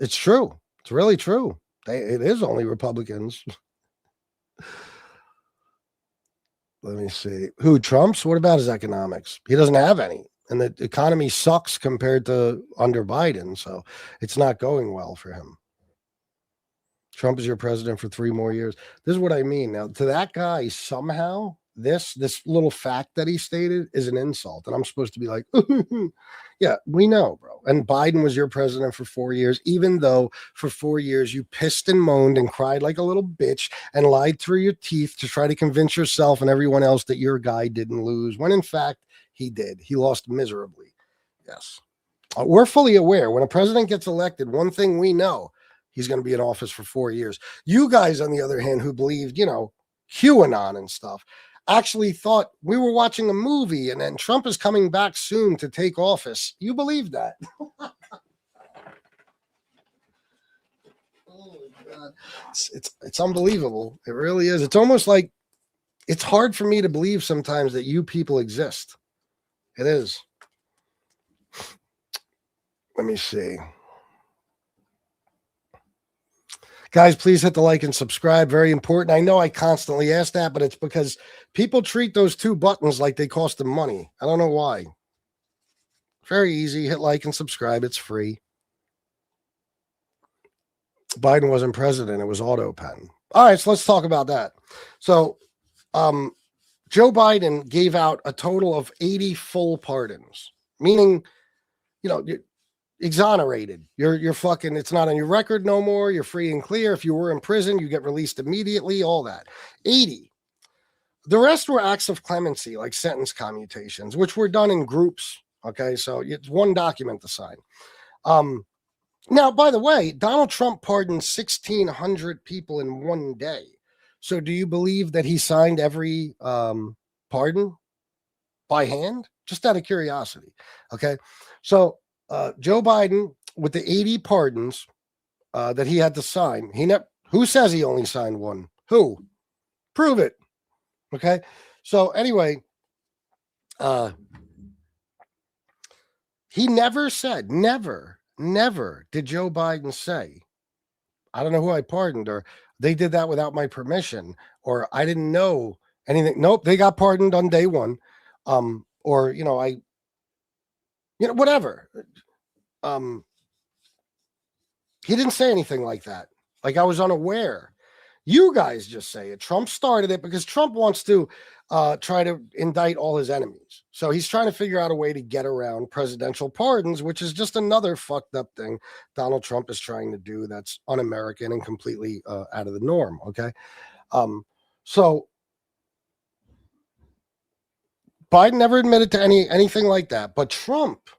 It's true. It's really true. It is only Republicans. Let me see. Who, Trump's? What about his economics? He doesn't have any. And the economy sucks compared to under Biden. So it's not going well for him. Trump is your president for 3 more years. This is what I mean. Now, to that guy, somehow, this little fact that he stated is an insult. And I'm supposed to be like, yeah, we know, bro. And Biden was your president for 4 years, even though for 4 years you pissed and moaned and cried like a little bitch and lied through your teeth to try to convince yourself and everyone else that your guy didn't lose, when in fact, he did. He lost miserably. Yes. We're fully aware when a president gets elected, one thing we know, he's going to be in office for 4 years. You guys, on the other hand, who believed, QAnon and stuff, actually thought we were watching a movie and then Trump is coming back soon to take office. You believe that? Oh my God. It's unbelievable. It really is. It's almost like it's hard for me to believe sometimes that you people exist. It is. Let me see. Guys, please hit the like and subscribe. Very important. I know I constantly ask that, but it's because people treat those 2 buttons like they cost them money. I don't know why. Very easy. Hit like and subscribe. It's free. Biden wasn't president. It was auto pen. All right, so let's talk about that. So, Joe Biden gave out a total of 80 full pardons, meaning, you're exonerated. You're fucking, it's not on your record no more. You're free and clear. If you were in prison, you get released immediately, all that. 80. The rest were acts of clemency, like sentence commutations, which were done in groups. Okay, so it's one document to sign. Now, by the way, Donald Trump pardoned 1,600 people in one day. So do you believe that he signed every pardon by hand? Just out of curiosity. Okay. So Joe Biden, with the 80 pardons that he had to sign, who says he only signed one? Who? Prove it. Okay. So anyway, he never said, never did Joe Biden say, I don't know who I pardoned, or they did that without my permission, or I didn't know anything. Nope, they got pardoned on day one. Or, whatever. He didn't say anything like that. Like I was unaware. You guys just say it. Trump started it because Trump wants to try to indict all his enemies. So he's trying to figure out a way to get around presidential pardons, which is just another fucked up thing Donald Trump is trying to do that's un-American and completely out of the norm. Okay. So Biden never admitted to anything like that, but Trump,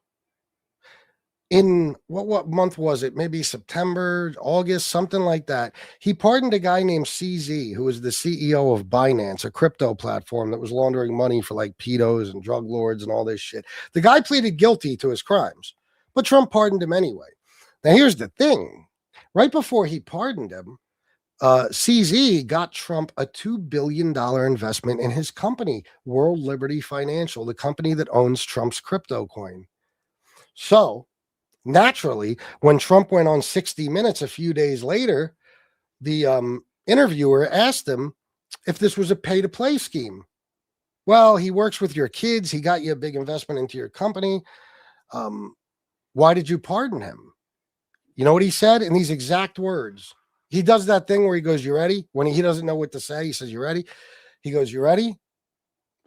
in what month was it? Maybe September, August, something like that. He pardoned a guy named CZ, who was the CEO of Binance, a crypto platform that was laundering money for like pedos and drug lords and all this shit. The guy pleaded guilty to his crimes, but Trump pardoned him anyway. Now, here's the thing. Right before he pardoned him, CZ got Trump a $2 billion investment in his company, World Liberty Financial, the company that owns Trump's crypto coin. So, naturally, when Trump went on 60 Minutes a few days later, the interviewer asked him if this was a pay-to-play scheme. Well, he works with your kids. He got you a big investment into your company. Why did you pardon him? You know what he said in these exact words? He does that thing where he goes, you ready? When he doesn't know what to say, he says, you ready? He goes, you ready?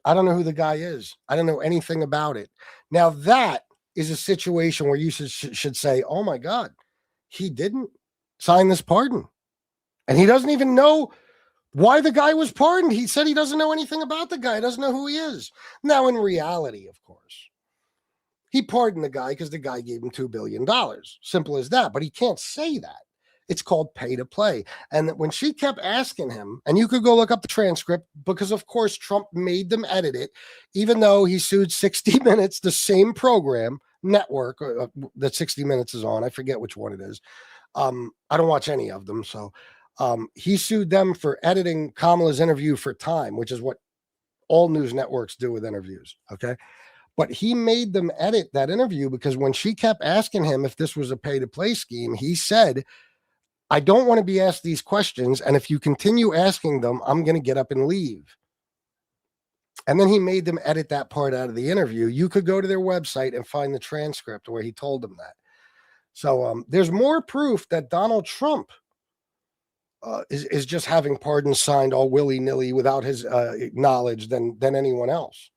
I don't know who the guy is. I don't know anything about it. Now that is a situation where you should say, oh my God, he didn't sign this pardon. And he doesn't even know why the guy was pardoned. He said he doesn't know anything about the guy. Doesn't know who he is. Now, in reality, of course, he pardoned the guy because the guy gave him $2 billion. Simple as that. But he can't say that. It's called pay to play. And when she kept asking him, and you could go look up the transcript because, of course, Trump made them edit it, even though he sued 60 Minutes, the same program, network that 60 Minutes is on. I forget which one it is. I don't watch any of them. So he sued them for editing Kamala's interview for Time, which is what all news networks do with interviews. Okay. But he made them edit that interview because when she kept asking him if this was a pay to play scheme, he said, I don't want to be asked these questions. And if you continue asking them, I'm going to get up and leave. And then he made them edit that part out of the interview. You could go to their website and find the transcript where he told them that. So there's more proof that Donald Trump is just having pardons signed all willy-nilly without his knowledge than anyone else.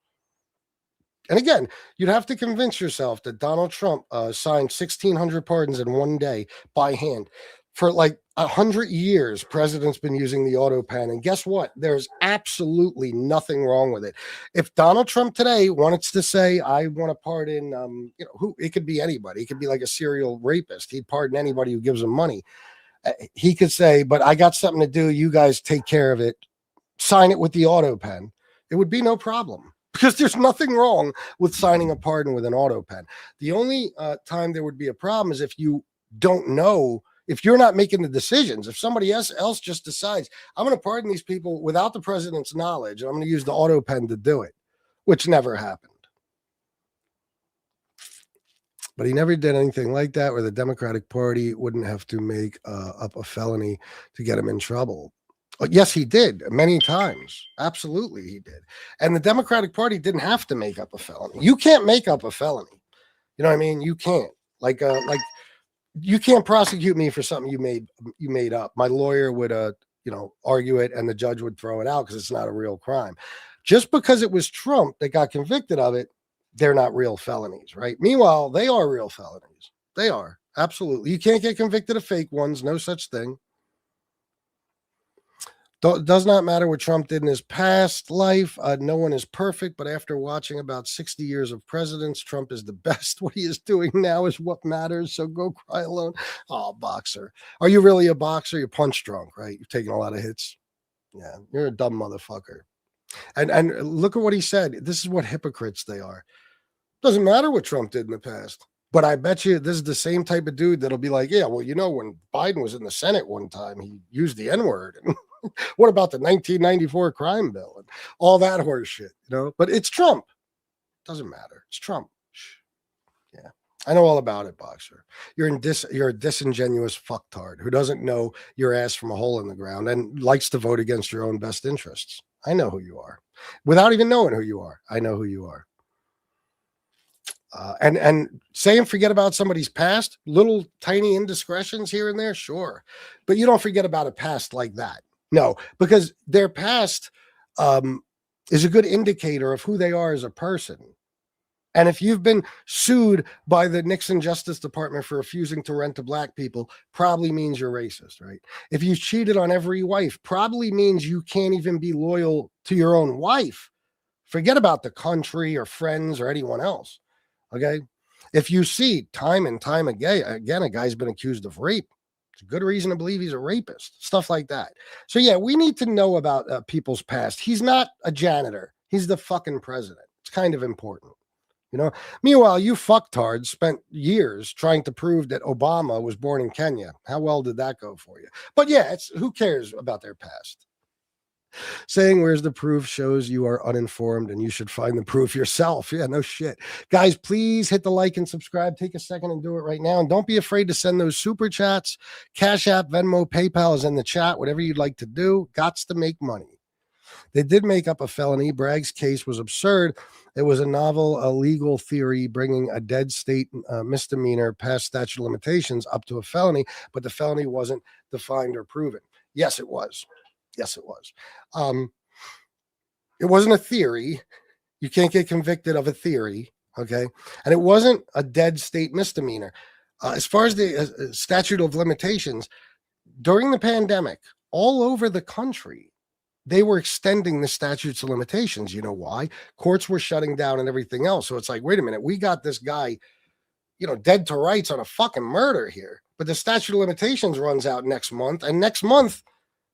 And again, you'd have to convince yourself that Donald Trump signed 1,600 pardons in one day by hand. For like 100 years, president's been using the auto pen. And guess what? There's absolutely nothing wrong with it. If Donald Trump today wanted to say, I want to pardon, who it could be anybody. He could be like a serial rapist. He'd pardon anybody who gives him money. He could say, but I got something to do. You guys take care of it. Sign it with the auto pen. It would be no problem. Because there's nothing wrong with signing a pardon with an auto pen. The only time there would be a problem is if you don't know, if you're not making the decisions, if somebody else just decides, I'm going to pardon these people without the president's knowledge, and I'm going to use the auto pen to do it, which never happened. But he never did anything like that, where the Democratic Party wouldn't have to make up a felony to get him in trouble. Yes, he did many times. Absolutely, he did. And the Democratic Party didn't have to make up a felony. You can't make up a felony. You know what I mean? You can't. Like you can't prosecute me for something you made up. My lawyer would argue it, and the judge would throw it out because it's not a real crime. Just because it was Trump that got convicted of it, they're not real felonies, right? Meanwhile, they are real felonies. They are. Absolutely. You can't get convicted of fake ones. No such thing. Does not matter what Trump did in his past life. No one is perfect, but after watching about 60 years of presidents, Trump is the best. What he is doing now is what matters. So go cry alone. Oh, boxer. Are you really a boxer? You're punch drunk, right? You've taken a lot of hits. Yeah, you're a dumb motherfucker. And look at what he said. This is what hypocrites they are. Doesn't matter what Trump did in the past. But I bet you this is the same type of dude that'll be like, yeah, well, when Biden was in the Senate one time, he used the N-word. What about the 1994 crime bill and all that horse shit, But it's Trump. Doesn't matter. It's Trump. Yeah. I know all about it, boxer. You're a disingenuous fucktard who doesn't know your ass from a hole in the ground and likes to vote against your own best interests. I know who you are. Without even knowing who you are, I know who you are. And say and forget about somebody's past, little tiny indiscretions here and there, sure. But you don't forget about a past like that. No, because their past is a good indicator of who they are as a person. And if you've been sued by the Nixon Justice Department for refusing to rent to black people, probably means you're racist, right? If you cheated on every wife, probably means you can't even be loyal to your own wife. Forget about the country or friends or anyone else. Okay. If you see time and time again, a guy's been accused of rape, it's a good reason to believe he's a rapist, stuff like that. So yeah, we need to know about people's past. He's not a janitor. He's the fucking president. It's kind of important, Meanwhile, you fucktards spent years trying to prove that Obama was born in Kenya. How well did that go for you? But yeah, who cares about their past? Saying where's the proof shows you are uninformed and you should find the proof yourself. Yeah, no shit. Guys, please hit the like and subscribe. Take a second and do it right now. And don't be afraid to send those super chats. Cash App, Venmo, PayPal is in the chat. Whatever you'd like to do. Gots to make money. They did make up a felony. Bragg's case was absurd. It was a novel, legal theory bringing a dead state misdemeanor past statute of limitations up to a felony, but the felony wasn't defined or proven. Yes, it was. Yes, it was. It wasn't a theory. You can't get convicted of a theory, okay? And it wasn't a dead state misdemeanor. As far as the statute of limitations, during the pandemic, all over the country, they were extending the statutes of limitations. You know why? Courts were shutting down and everything else. So it's like, wait a minute, we got this guy, dead to rights on a fucking murder here. But the statute of limitations runs out next month. And next month,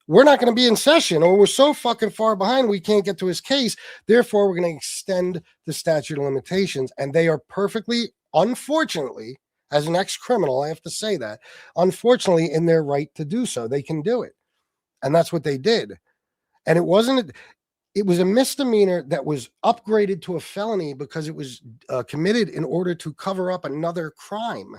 we're not going to be in session, or we're so fucking far behind we can't get to his case. Therefore, we're going to extend the statute of limitations. And they are perfectly unfortunately, as an ex-criminal, I have to say that, unfortunately, in their right to do so, they can do it. And that's what they did. And it was a misdemeanor that was upgraded to a felony because it was committed in order to cover up another crime.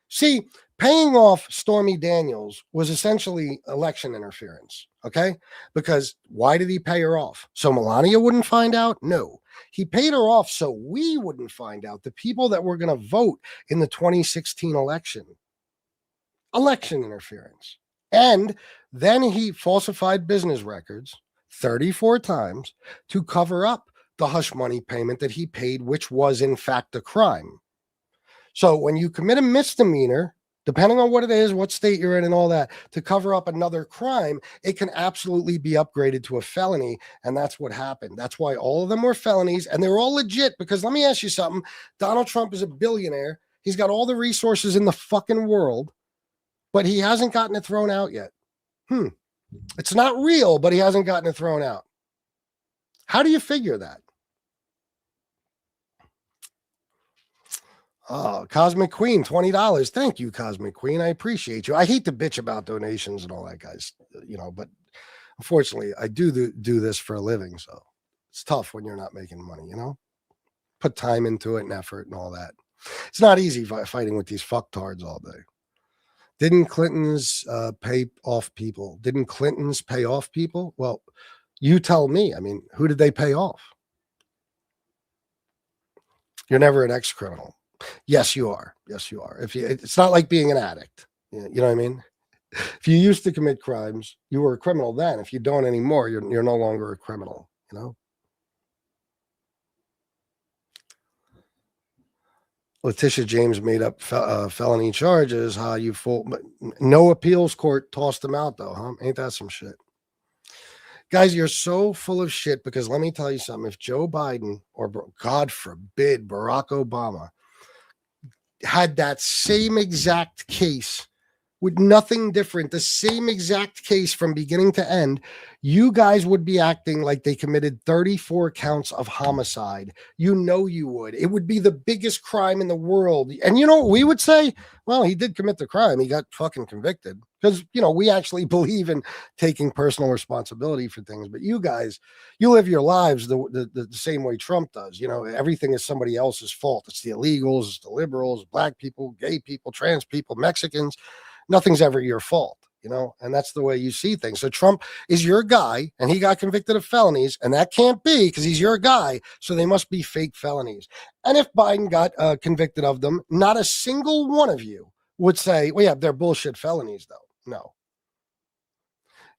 See, paying off Stormy Daniels was essentially election interference, okay? Because why did he pay her off? So Melania wouldn't find out? No. He paid her off so we wouldn't find out, the people that were going to vote in the 2016 election. Election interference. And then he falsified business records 34 times to cover up the hush money payment that he paid, which was in fact a crime. So when you commit a misdemeanor, depending on what it is, what state you're in and all that, to cover up another crime, it can absolutely be upgraded to a felony. And that's what happened. That's why all of them were felonies, and they're all legit. Because let me ask you something. Donald Trump is a billionaire. He's got all the resources in the fucking world, but he hasn't gotten it thrown out yet. It's not real, but he hasn't gotten it thrown out. How do you figure that? Oh, Cosmic Queen, $20. Thank you, Cosmic Queen. I appreciate you. I hate to bitch about donations and all that, guys, but unfortunately, I do this for a living. So it's tough when you're not making money, put time into it and effort and all that. It's not easy fighting with these fucktards all day. Didn't Clintons pay off people? Didn't Clintons pay off people? Well, you tell me. I mean, who did they pay off? You're never an ex-criminal. Yes, you are. Yes, you are. It's not like being an addict. You know what I mean? If you used to commit crimes, you were a criminal then. If you don't anymore, you're no longer a criminal, Letitia James made up felony charges. How you full, but no appeals court tossed them out though, huh? Ain't that some shit? Guys, you're so full of shit because let me tell you something. If Joe Biden or God forbid Barack Obama had that same exact case with nothing different, the same exact case from beginning to end, you guys would be acting like they committed 34 counts of homicide. You would. It would be the biggest crime in the world. And you know what we would say? Well, he did commit the crime. He got fucking convicted. Because, we actually believe in taking personal responsibility for things. But you guys, you live your lives the same way Trump does. Everything is somebody else's fault. It's the illegals, it's the liberals, black people, gay people, trans people, Mexicans. Nothing's ever your fault, and that's the way you see things. So Trump is your guy and he got convicted of felonies, and that can't be because he's your guy. So they must be fake felonies. And if Biden got convicted of them, not a single one of you would say, well, yeah, they're bullshit felonies though. No.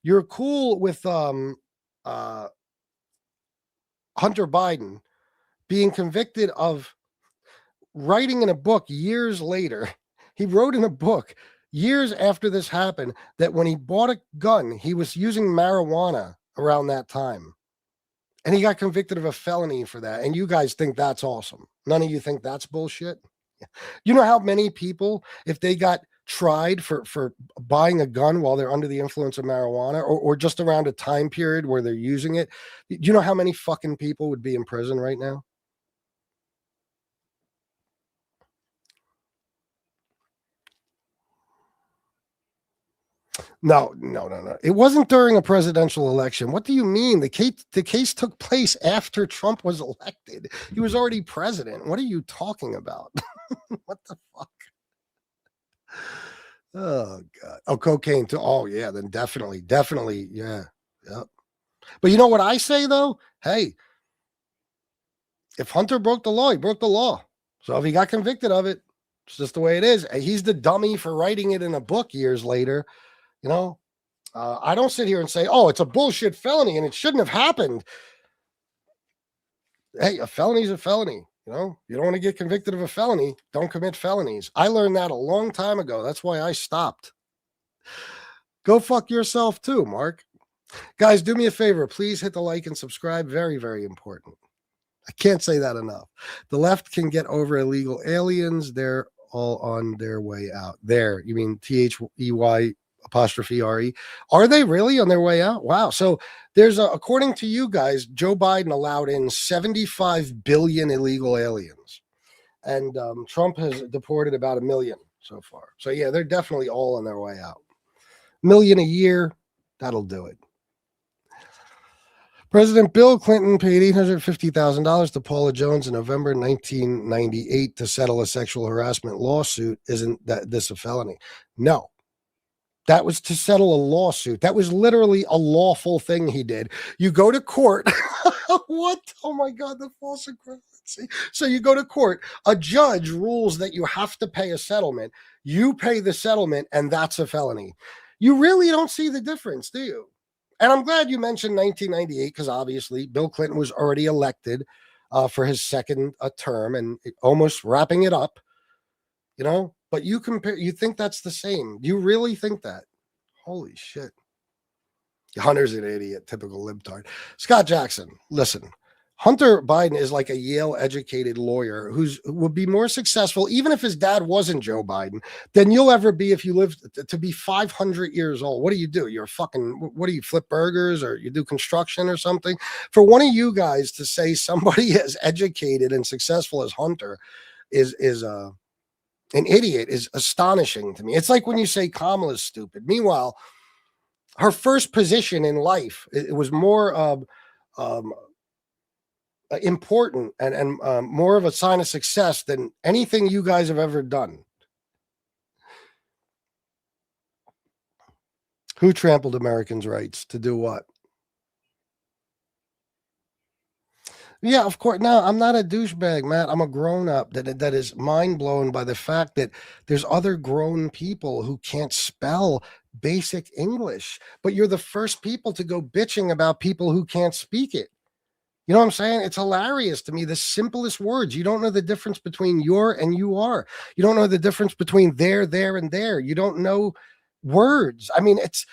You're cool with Hunter Biden being convicted of writing in a book years later. He wrote in a book years after this happened that when he bought a gun, he was using marijuana around that time. And he got convicted of a felony for that. And you guys think that's awesome. None of you think that's bullshit. You know how many people, if they got tried for buying a gun while they're under the influence of marijuana or just around a time period where they're using it, you know how many fucking people would be in prison right now? No. It wasn't during a presidential election. What do you mean? The case took place after Trump was elected. He was already president. What are you talking about? What the fuck? Oh God. Oh, cocaine too. Oh yeah, then definitely. Yeah. Yep. But you know what I say though? Hey, if Hunter broke the law, he broke the law. So if he got convicted of it, it's just the way it is. He's the dummy for writing it in a book years later. I don't sit here and say, oh, it's a bullshit felony and it shouldn't have happened. Hey, a felony is a felony. You don't want to get convicted of a felony. Don't commit felonies. I learned that a long time ago. That's why I stopped. Go fuck yourself too, Mark. Guys, do me a favor. Please hit the like and subscribe. Very, very important. I can't say that enough. The left can get over illegal aliens. They're all on their way out. There, you mean THEY''re? Are they really on their way out? Wow. So there's according to you guys, Joe Biden allowed in 75 billion illegal aliens. And Trump has deported about 1 million so far. So yeah, they're definitely all on their way out. 1 million a year, that'll do it. President Bill Clinton paid $850,000 to Paula Jones in November 1998 to settle a sexual harassment lawsuit. Isn't this a felony? No. That was to settle a lawsuit. That was literally a lawful thing he did. You go to court. What? Oh my God, the false equivalency. So you go to court. A judge rules that you have to pay a settlement. You pay the settlement, and that's a felony. You really don't see the difference, do you? And I'm glad you mentioned 1998 because obviously Bill Clinton was already elected for his second term and almost wrapping it up, you know, but you compare, you think that's the same. You really think that? Holy shit. Hunter's an idiot, typical libtard. Scott Jackson, listen, Hunter Biden is like a Yale educated lawyer who would be more successful, even if his dad wasn't Joe Biden, than you'll ever be if you live to be 500 years old. What do? You're what do you flip burgers or you do construction or something? For one of you guys to say somebody as educated and successful as Hunter is an idiot is astonishing to me. It's like when you say Kamala's stupid. Meanwhile, her first position in life, it was more important and more of a sign of success than anything you guys have ever done. Who trampled Americans' rights to do what? Yeah, of course. No, I'm not a douchebag, Matt. I'm a grown-up that is mind blown by the fact that there's other grown people who can't spell basic English, but you're the first people to go bitching about people who can't speak it. You know what I'm saying? It's hilarious to me. The simplest words. You don't know the difference between your and you are. You don't know the difference between there, and there. You don't know words. I mean, it's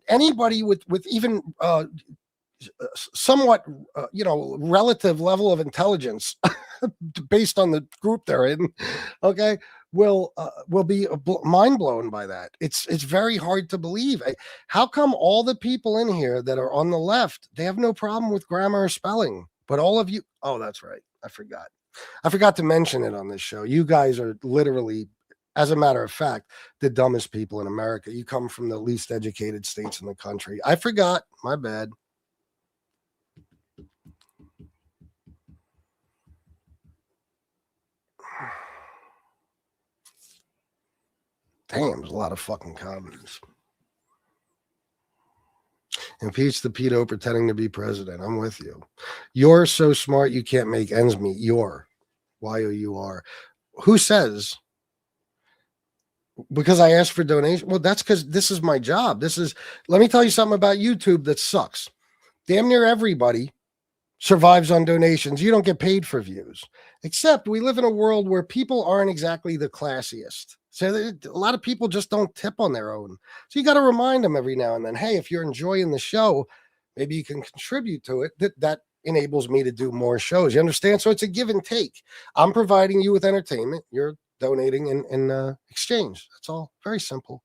anybody with even somewhat, relative level of intelligence based on the group they're in, okay, will be mind blown by that. It's very hard to believe. How come all the people in here that are on the left, they have no problem with grammar or spelling, but all of you, oh, that's right. I forgot to mention it on this show. You guys are literally, as a matter of fact, the dumbest people in America. You come from the least educated states in the country. I forgot. My bad. Damn, there's a lot of fucking comments. Impeach the pedo pretending to be president. I'm with you. You're so smart you can't make ends meet. You're. Y-O-U-R. Who says? Because I asked for donation. Well, that's because this is my job. Let me tell you something about YouTube that sucks. Damn near everybody survives on donations. You don't get paid for views. Except we live in a world where people aren't exactly the classiest. So a lot of people just don't tip on their own. So you got to remind them every now and then, hey, if you're enjoying the show, maybe you can contribute to it. That enables me to do more shows. You understand? So it's a give and take. I'm providing you with entertainment. You're donating in exchange. That's all. Very simple.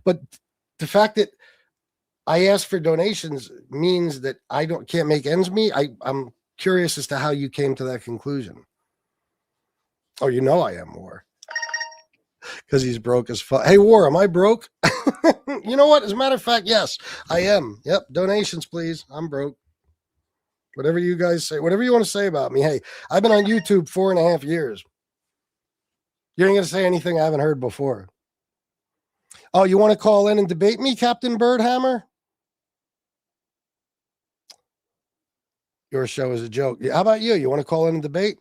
But the fact that I ask for donations means that I can't make ends meet. I'm curious as to how you came to that conclusion. Oh, you know I am, War. Because he's broke as fuck. Hey, War, am I broke? You know what? As a matter of fact, yes, I am. Yep, donations, please. I'm broke. Whatever you guys say, whatever you want to say about me. Hey, I've been on YouTube 4.5 years. You ain't going to say anything I haven't heard before. Oh, you want to call in and debate me, Captain Birdhammer? Your show is a joke. How about you? You want to call in and debate?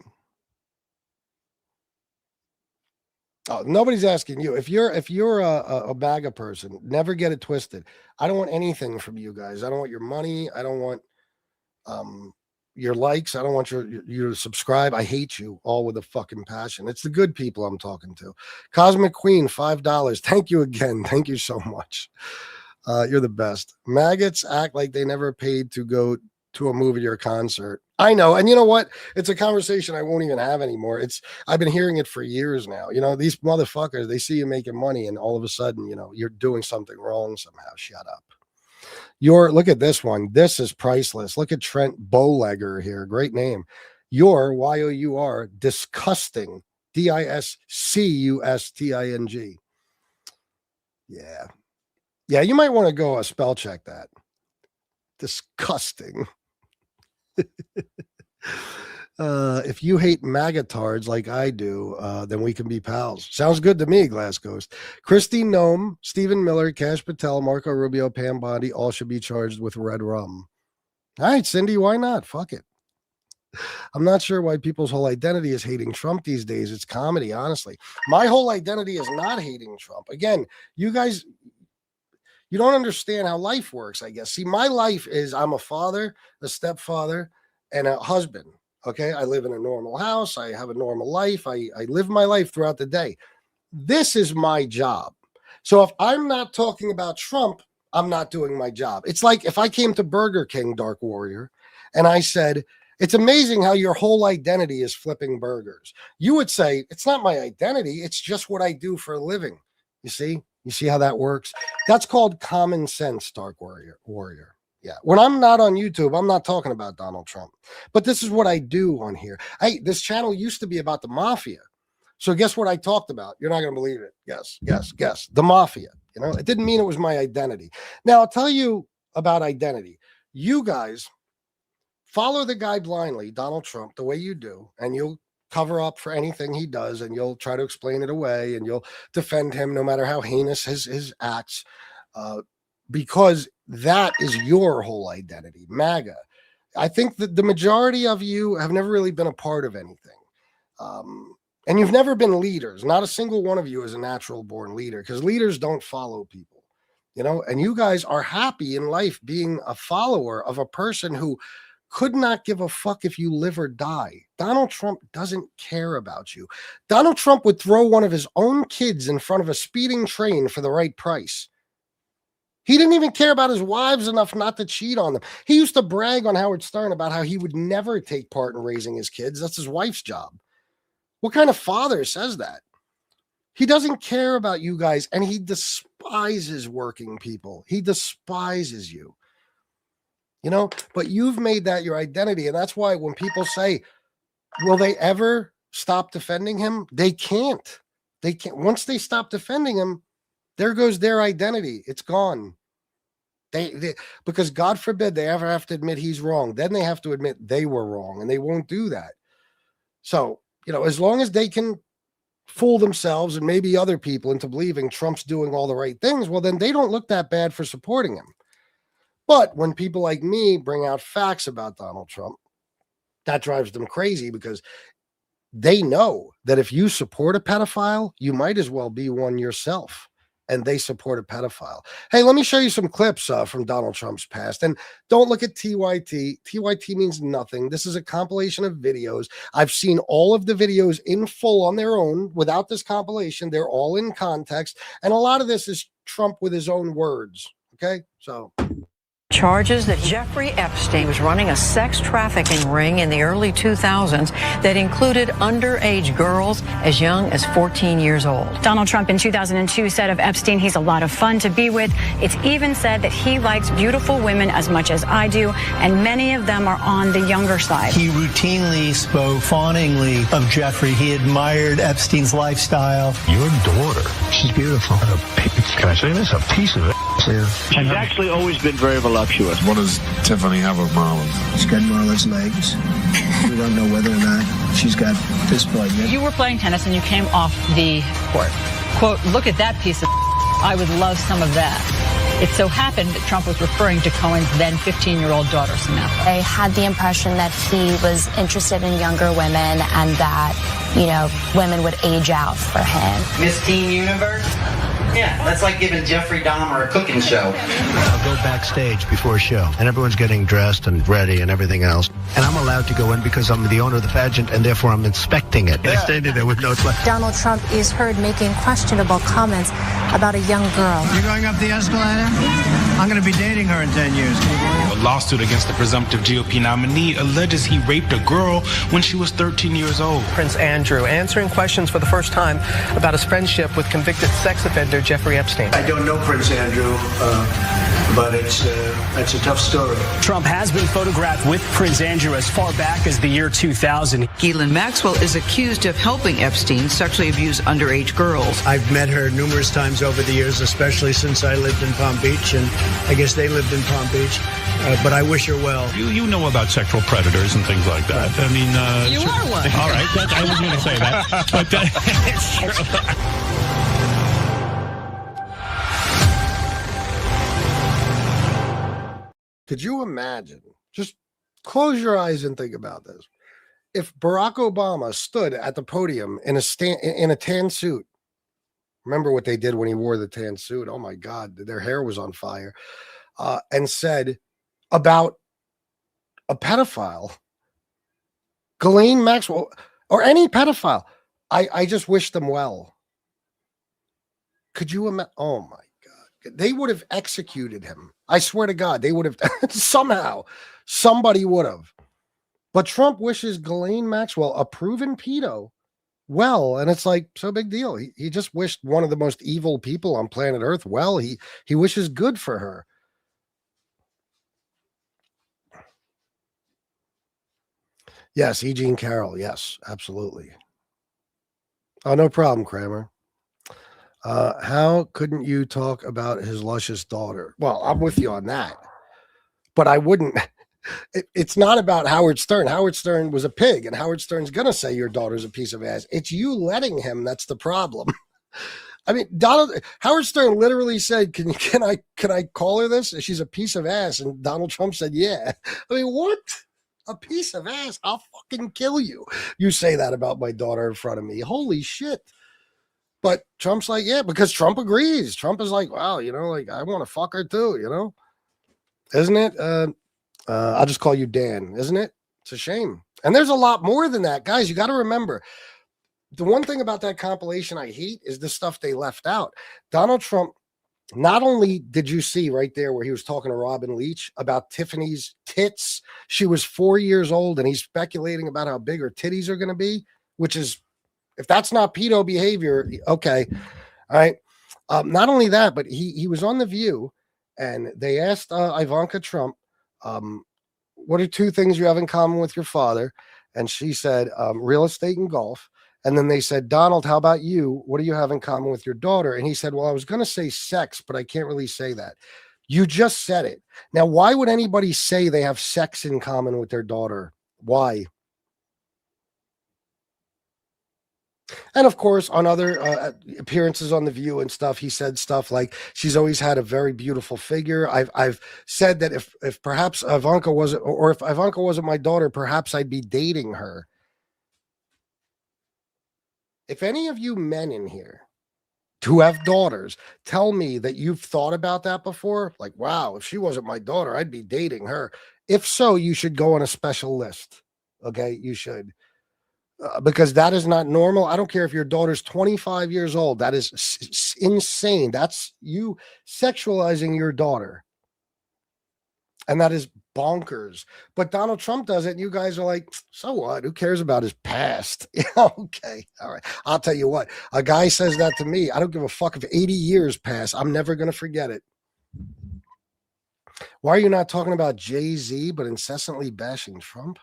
Oh, nobody's asking you. If you're a MAGA person, never get it twisted. I don't want anything from you guys. I don't want your money. I don't want your likes. I don't want you to subscribe. I hate you all with a fucking passion. It's the good people I'm talking to. Cosmic Queen, $5. Thank you again. Thank you so much. You're the best. Maggots act like they never paid to go to a movie or a concert. I know. And you know what? It's a conversation I won't even have anymore. I've been hearing it for years now. You know, these motherfuckers, they see you making money and all of a sudden, you know, you're doing something wrong somehow. Shut up. Look at this one. This is priceless. Look at Trent Bowlegger here. Great name. Your, Y-O-U-R, disgusting Discusting. Yeah. Yeah, you might want to go spell check that. Disgusting. If you hate magatards like I do, then we can be pals. Sounds good to me, Glass Ghost. Christine Nome, Stephen Miller, Cash Patel, Marco Rubio, Pam Bondi, all should be charged with red rum. All right, Cindy, why not? Fuck it. I'm not sure why people's whole identity is hating Trump these days. It's comedy, honestly. My whole identity is not hating Trump. Again, you guys, you don't understand how life works, I guess. See, my life is I'm a father, a stepfather, and a husband. Okay, I live in a normal house. I have a normal life. I live my life throughout the day. This is my job. So if I'm not talking about Trump, I'm not doing my job. It's like if I came to Burger King, Dark Warrior, and I said, it's amazing how your whole identity is flipping burgers. You would say, it's not my identity. It's just what I do for a living. You see? You see how that works? That's called common sense, Dark Warrior. Yeah. When I'm not on YouTube, I'm not talking about Donald Trump. But this is what I do on here. This channel used to be about the mafia. So guess what I talked about? You're not going to believe it. Guess. The mafia. You know, it didn't mean it was my identity. Now, I'll tell you about identity. You guys follow the guy blindly, Donald Trump, the way you do, and you'll cover up for anything he does, and you'll try to explain it away, and you'll defend him no matter how heinous his acts, because that is your whole identity, MAGA. I think that the majority of you have never really been a part of anything. And you've never been leaders. Not a single one of you is a natural born leader, because leaders don't follow people, you know, and you guys are happy in life being a follower of a person who could not give a fuck if you live or die. Donald Trump doesn't care about you. Donald Trump would throw one of his own kids in front of a speeding train for the right price. He didn't even care about his wives enough not to cheat on them. He used to brag on Howard Stern about how he would never take part in raising his kids. That's his wife's job. What kind of father says that? He doesn't care about you guys, and he despises working people. He despises you. You know, but you've made that your identity. And that's why when people say, will they ever stop defending him? They can't. They can't. Once they stop defending him, there goes their identity. It's gone. Because God forbid they ever have to admit he's wrong. Then they have to admit they were wrong, and they won't do that. So, you know, as long as they can fool themselves and maybe other people into believing Trump's doing all the right things, well, then they don't look that bad for supporting him. But when people like me bring out facts about Donald Trump, that drives them crazy, because they know that if you support a pedophile, you might as well be one yourself. And they support a pedophile. Hey, let me show you some clips from Donald Trump's past. And don't look at TYT. TYT means nothing. This is a compilation of videos. I've seen all of the videos in full on their own without this compilation. They're all in context. And a lot of this is Trump with his own words. Okay, so... Charges that Jeffrey Epstein was running a sex trafficking ring in the early 2000s that included underage girls as young as 14 years old. Donald Trump in 2002 said of Epstein, he's a lot of fun to be with. It's even said that he likes beautiful women as much as I do, and many of them are on the younger side. He routinely spoke fawningly of Jeffrey. He admired Epstein's lifestyle. Your daughter, she's beautiful. Can I say this? A piece of it. Yeah. She's actually always been very voluptuous. What does Tiffany have of Marlon? She's got Marlon's legs. We don't know whether or not she's got this blood yet. You were playing tennis and you came off the court. Quote, look at that piece of I would love some of that. It so happened that Trump was referring to Cohen's then 15-year-old daughter, Samantha. I had the impression that he was interested in younger women and that, you know, women would age out for him. Miss Teen Universe? Yeah, that's like giving Jeffrey Dahmer a cooking show. I'll go backstage before a show, and everyone's getting dressed and ready and everything else. And I'm allowed to go in because I'm the owner of the pageant, and therefore I'm inspecting it. Yeah. I standing there with notes like... Donald Trump is heard making questionable comments about a young girl. You going up the escalator? I'm going to be dating her in 10 years. Can you believe it? A lawsuit against the presumptive GOP nominee alleges he raped a girl when she was 13 years old. Prince Andrew answering questions for the first time about his friendship with convicted sex offender Jeffrey Epstein. I don't know Prince Andrew, but it's a tough story. Trump has been photographed with Prince Andrew as far back as the year 2000. Ghislaine Maxwell is accused of helping Epstein sexually abuse underage girls. I've met her numerous times over the years, especially since I lived in Palm Beach, and I guess they lived in Palm Beach. But I wish her well. You know about sexual predators and things like that. I mean, you are one. All right, I was going to say that, but it's true. Could you imagine? Just close your eyes and think about this. If Barack Obama stood at the podium in a tan suit, remember what they did when he wore the tan suit? Oh my God, their hair was on fire. And said about a pedophile, Ghislaine Maxwell, or any pedophile, I just wish them well. Could you imagine? Oh my God. They would have executed him. I swear to God, they would have somehow, somebody would have. But Trump wishes Ghislaine Maxwell, a proven pedo, well, and it's like, so big deal. He just wished one of the most evil people on planet Earth well. He wishes good for her. Yes, E. Jean Carroll. Yes, absolutely. Oh, no problem, Kramer. How couldn't you talk about his luscious daughter? Well, I'm with you on that. But I wouldn't. It's not about Howard Stern. Howard Stern was a pig, and Howard Stern's going to say your daughter's a piece of ass. It's you letting him that's the problem. I mean, Howard Stern literally said, can I call her this? She's a piece of ass. And Donald Trump said, yeah. I mean, what? A piece of ass? I'll fucking kill you. You say that about my daughter in front of me. Holy shit. But Trump's like, yeah, because Trump agrees. Trump is like, wow, like I want to fuck her too, Isn't it? I'll just call you Dan, isn't it? It's a shame. And there's a lot more than that. Guys, you got to remember, the one thing about that compilation I hate is the stuff they left out. Donald Trump, not only did you see right there where he was talking to Robin Leach about Tiffany's tits, she was 4 years old, and he's speculating about how big her titties are going to be, which is, if that's not pedo behavior, okay. All right. Not only that, but he was on The View, and they asked Ivanka Trump, what are two things you have in common with your father? And she said, real estate and golf. And then they said, Donald, how about you? What do you have in common with your daughter? And he said, well, I was going to say sex, but I can't really say that. You just said it. Now, why would anybody say they have sex in common with their daughter? Why? And of course, on other appearances on The View and stuff, he said stuff like, she's always had a very beautiful figure. I've said that if perhaps Ivanka wasn't, or if Ivanka wasn't my daughter, perhaps I'd be dating her. If any of you men in here who have daughters tell me that you've thought about that before, like, wow, if she wasn't my daughter, I'd be dating her. If so, you should go on a special list. Okay, you should. Because that is not normal. I don't care if your daughter's 25 years old. That is insane. That's you sexualizing your daughter. And that is bonkers. But Donald Trump does it, and you guys are like, so what? Who cares about his past? Okay, all right. I'll tell you what. A guy says that to me. I don't give a fuck if 80 years pass. I'm never going to forget it. Why are you not talking about Jay-Z but incessantly bashing Trump?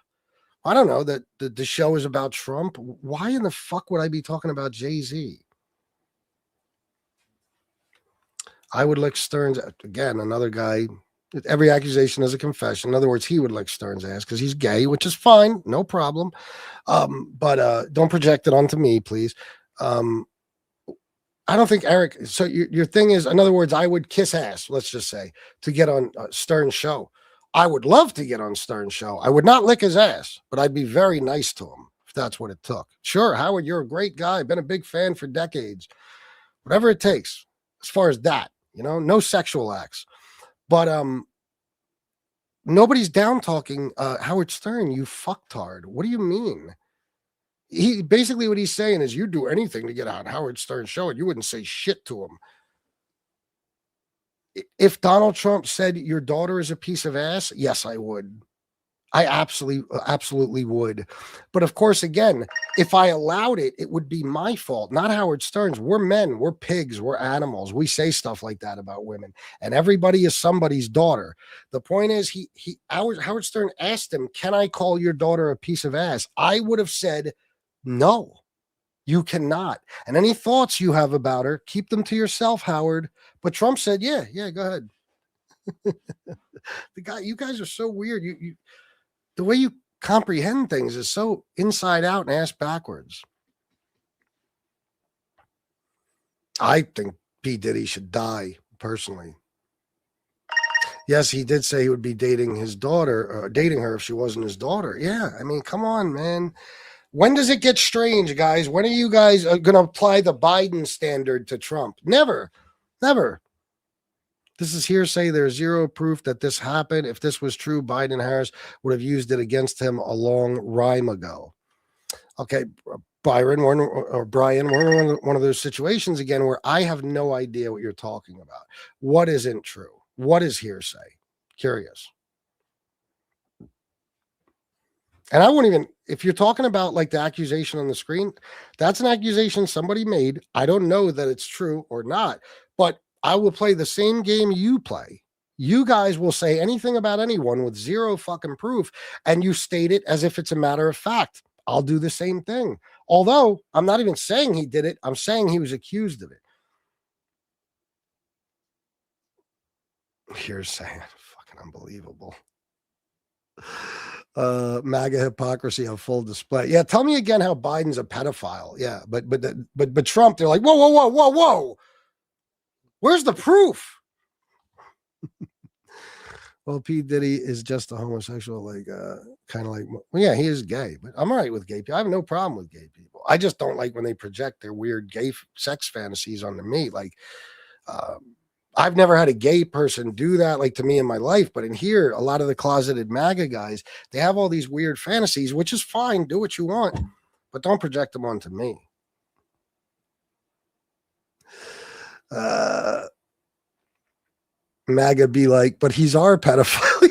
I don't know, that the show is about Trump. Why in the fuck would I be talking about Jay-Z? I would lick Stern's, again, another guy. Every accusation is a confession. In other words, he would lick Stern's ass because he's gay, which is fine, no problem. But don't project it onto me, please. I don't think Eric. So your thing is, in other words, I would kiss ass, let's just say, to get on Stern's show. I would love to get on Stern's show. I would not lick his ass, but I'd be very nice to him if that's what it took. Sure, Howard, you're a great guy. I've been a big fan for decades. Whatever it takes, as far as that, no sexual acts. But nobody's down talking Howard Stern, you fucktard. What do you mean? He basically what he's saying is you'd do anything to get on Howard Stern's show and you wouldn't say shit to him. If Donald Trump said your daughter is a piece of ass, yes, I would. I absolutely would. But of course, again, if I allowed it, it would be my fault, not Howard Stern's. We're men, we're pigs, we're animals. We say stuff like that about women, and everybody is somebody's daughter. The point is, Howard Stern asked him, "Can I call your daughter a piece of ass?" I would have said, "No, you cannot." And any thoughts you have about her, keep them to yourself, Howard. But Trump said, "Yeah, go ahead." You guys are so weird. The way you comprehend things is so inside out and ass backwards. I think P. Diddy should die, personally. Yes, he did say he would be dating his daughter, dating her if she wasn't his daughter. Yeah, I mean, come on, man. When does it get strange, guys? When are you guys going to apply the Biden standard to Trump? Never. This is hearsay. There's zero proof that this happened. If this was true, Biden and Harris would have used it against him a long rhyme ago. Okay, Brian, we're one of those situations again where I have no idea what you're talking about. What isn't true? What is hearsay? Curious. And I won't even, if you're talking about like the accusation on the screen, that's an accusation somebody made. I don't know that it's true or not, but I will play the same game you play. You guys will say anything about anyone with zero fucking proof, and you state it as if it's a matter of fact. I'll do the same thing. Although I'm not even saying he did it. I'm saying he was accused of it. Hearsay. Fucking unbelievable. MAGA hypocrisy on full display. Yeah, tell me again how Biden's a pedophile. Yeah, but Trump, they're like, whoa. Where's the proof? Well, P. Diddy is just a homosexual, like, kind of like, well, yeah, he is gay, but I'm all right with gay people. I have no problem with gay people. I just don't like when they project their weird gay sex fantasies onto me. Like, I've never had a gay person do that, like, to me in my life. But in here, a lot of the closeted MAGA guys, they have all these weird fantasies, which is fine. Do what you want, but don't project them onto me. MAGA be like, but he's our pedophile.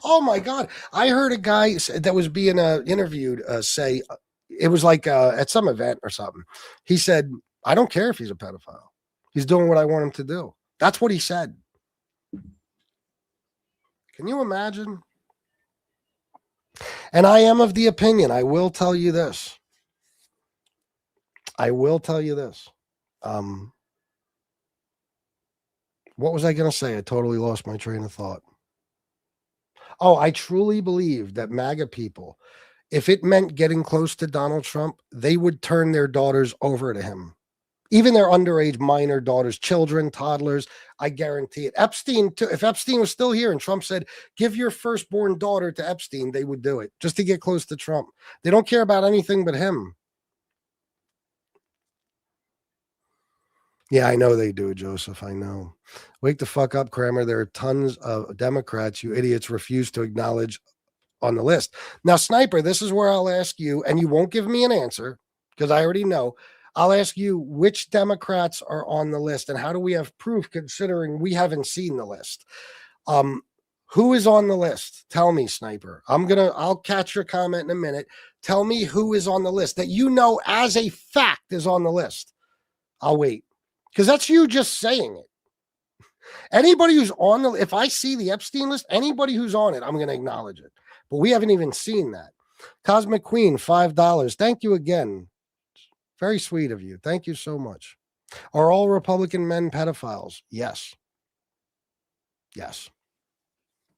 Oh my God. I heard a guy that was being interviewed say, it was like at some event or something. He said, I don't care if he's a pedophile. He's doing what I want him to do. That's what he said. Can you imagine? And I am of the opinion, I will tell you this. What was I going to say? I totally lost my train of thought. Oh, I truly believe that MAGA people, if it meant getting close to Donald Trump, they would turn their daughters over to him. Even their underage minor daughters, children, toddlers, I guarantee it. Epstein, too, if Epstein was still here and Trump said, give your firstborn daughter to Epstein, they would do it just to get close to Trump. They don't care about anything but him. Yeah, I know they do, Joseph. I know. Wake the fuck up, Kramer. There are tons of Democrats you idiots refuse to acknowledge on the list. Now, Sniper, this is where I'll ask you, and you won't give me an answer because I already know. I'll ask you which Democrats are on the list and how do we have proof considering we haven't seen the list? Who is on the list? Tell me, Sniper. I'll catch your comment in a minute. Tell me who is on the list that you know as a fact is on the list. I'll wait. Because that's you just saying it. Anybody who's on the, if I see the Epstein list, anybody who's on it, I'm going to acknowledge it. But we haven't even seen that. Cosmic Queen, $5. Thank you again. Very sweet of you. Thank you so much. Are all Republican men pedophiles? Yes. Yes.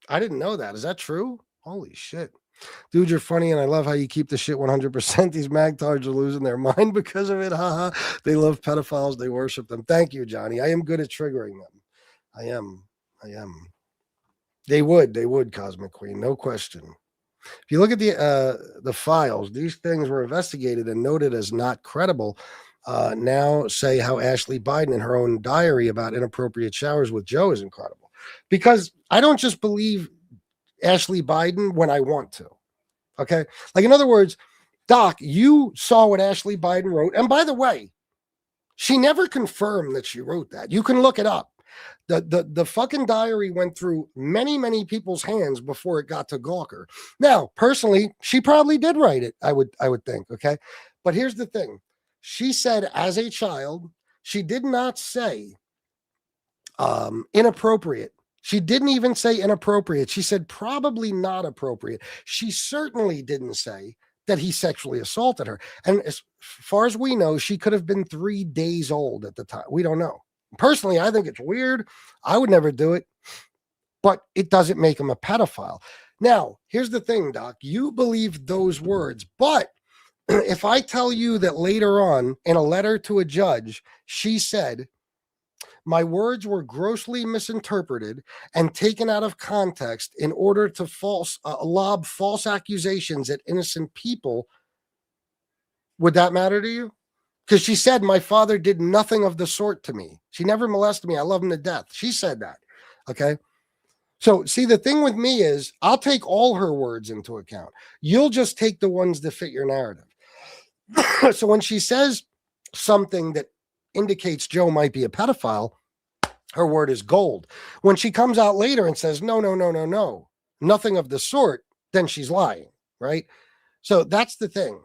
I didn't know that. Is that true? Holy shit. Dude, you're funny, and I love how you keep the shit 100%. These magtards are losing their mind because of it. Haha. They love pedophiles. They worship them. Thank you, Johnny. I am good at triggering them. I am. They would, Cosmic Queen. No question. If you look at the files, these things were investigated and noted as not credible. Now say how Ashley Biden in her own diary about inappropriate showers with Joe is incredible. Because I don't just believe Ashley Biden when I want to. Okay. Like, in other words, Doc, you saw what Ashley Biden wrote. And by the way, she never confirmed that she wrote that. You can look it up. The fucking diary went through many people's hands before it got to Gawker. Now, personally, she probably did write it, I would think, okay? But here's the thing. She said as a child, she did not say inappropriate. She didn't even say inappropriate. She said probably not appropriate. She certainly didn't say that he sexually assaulted her. And as far as we know, she could have been 3 days old at the time. We don't know. Personally, I think it's weird. I would never do it, but it doesn't make him a pedophile. Now, here's the thing, Doc. You believe those words, but if I tell you that later on in a letter to a judge, she said, my words were grossly misinterpreted and taken out of context in order to lob false accusations at innocent people, would that matter to you? Because she said, my father did nothing of the sort to me. She never molested me. I love him to death. She said that. Okay. So see, the thing with me is I'll take all her words into account. You'll just take the ones that fit your narrative. So when she says something that indicates Joe might be a pedophile, her word is gold. When she comes out later and says, no, nothing of the sort, then she's lying, right? So that's the thing.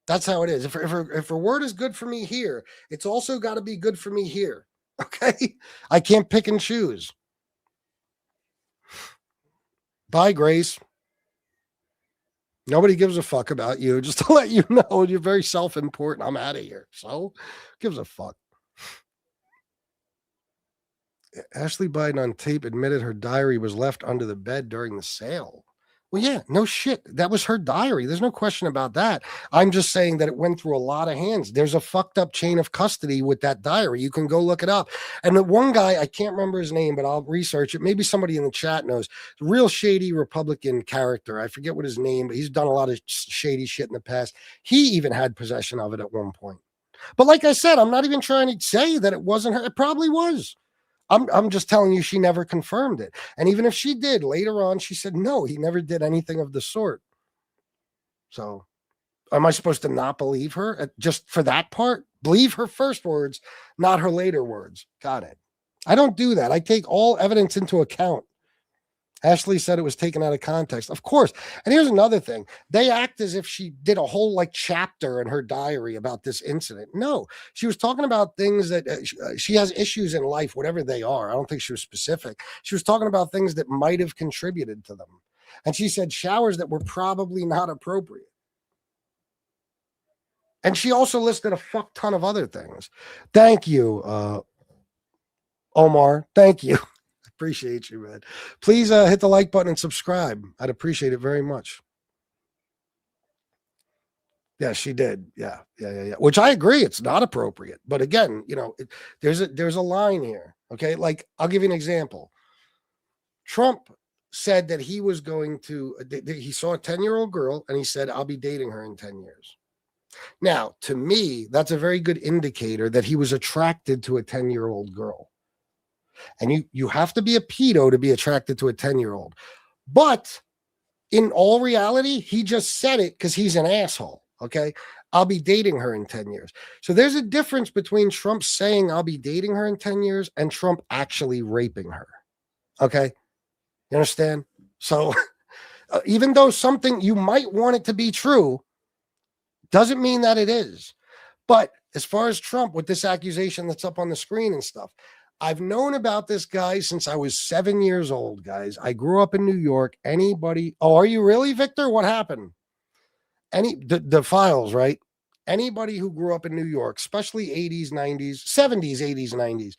That's how it is. If her word is good for me here, it's also got to be good for me here, okay? I can't pick and choose. Bye, Grace. Nobody gives a fuck about you. Just to let you know, you're very self-important. I'm out of here. So, gives a fuck. Ashley Biden on tape admitted her diary was left under the bed during the sale. Well, yeah, no shit. That was her diary. There's no question about that. I'm just saying that it went through a lot of hands. There's a fucked up chain of custody with that diary. You can go look it up. And the one guy, I can't remember his name, but I'll research it. Maybe somebody in the chat knows. Real shady Republican character. I forget what his name, but he's done a lot of shady shit in the past. He even had possession of it at one point. But like I said, I'm not even trying to say that it wasn't her. It probably was. I'm just telling you, she never confirmed it. And even if she did, later on, she said, no, he never did anything of the sort. So am I supposed to not believe her just for that part? Believe her first words, not her later words. Got it. I don't do that. I take all evidence into account. Ashley said it was taken out of context. Of course. And here's another thing. They act as if she did a whole chapter in her diary about this incident. No, she was talking about things that she has issues in life, whatever they are. I don't think she was specific. She was talking about things that might have contributed to them. And she said showers that were probably not appropriate. And she also listed a fuck ton of other things. Thank you, Omar. Thank you. Appreciate you, man. Please hit the like button and subscribe. I'd appreciate it very much. Yeah, she did. Yeah. Which I agree, it's not appropriate. But again, there's a line here. Okay, like I'll give you an example. Trump said that he was going to. He saw a 10-year-old girl and he said, "I'll be dating her in 10 years." Now, to me, that's a very good indicator that he was attracted to a 10-year-old girl. And you have to be a pedo to be attracted to a 10-year-old. But in all reality, he just said it because he's an asshole. Okay. I'll be dating her in 10 years. So there's a difference between Trump saying I'll be dating her in 10 years and Trump actually raping her. Okay. You understand? So even though something you might want it to be true, doesn't mean that it is. But as far as Trump with this accusation that's up on the screen and stuff, I've known about this guy since I was 7 years old, guys. I grew up in New York. Anybody? Oh, are you really, Victor? What happened? The files, right? Anybody who grew up in New York, especially 80s, 90s, 70s, 80s, 90s,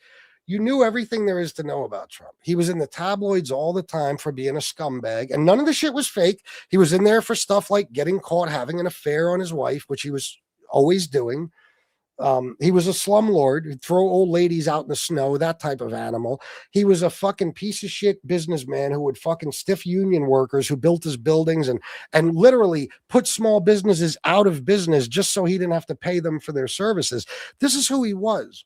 you knew everything there is to know about Trump. He was in the tabloids all the time for being a scumbag, and none of the shit was fake. He was in there for stuff like getting caught having an affair on his wife, which he was always doing. He was a slumlord who'd throw old ladies out in the snow, that type of animal. He was a fucking piece of shit businessman who would fucking stiff union workers who built his buildings and literally put small businesses out of business just so he didn't have to pay them for their services. This is who he was.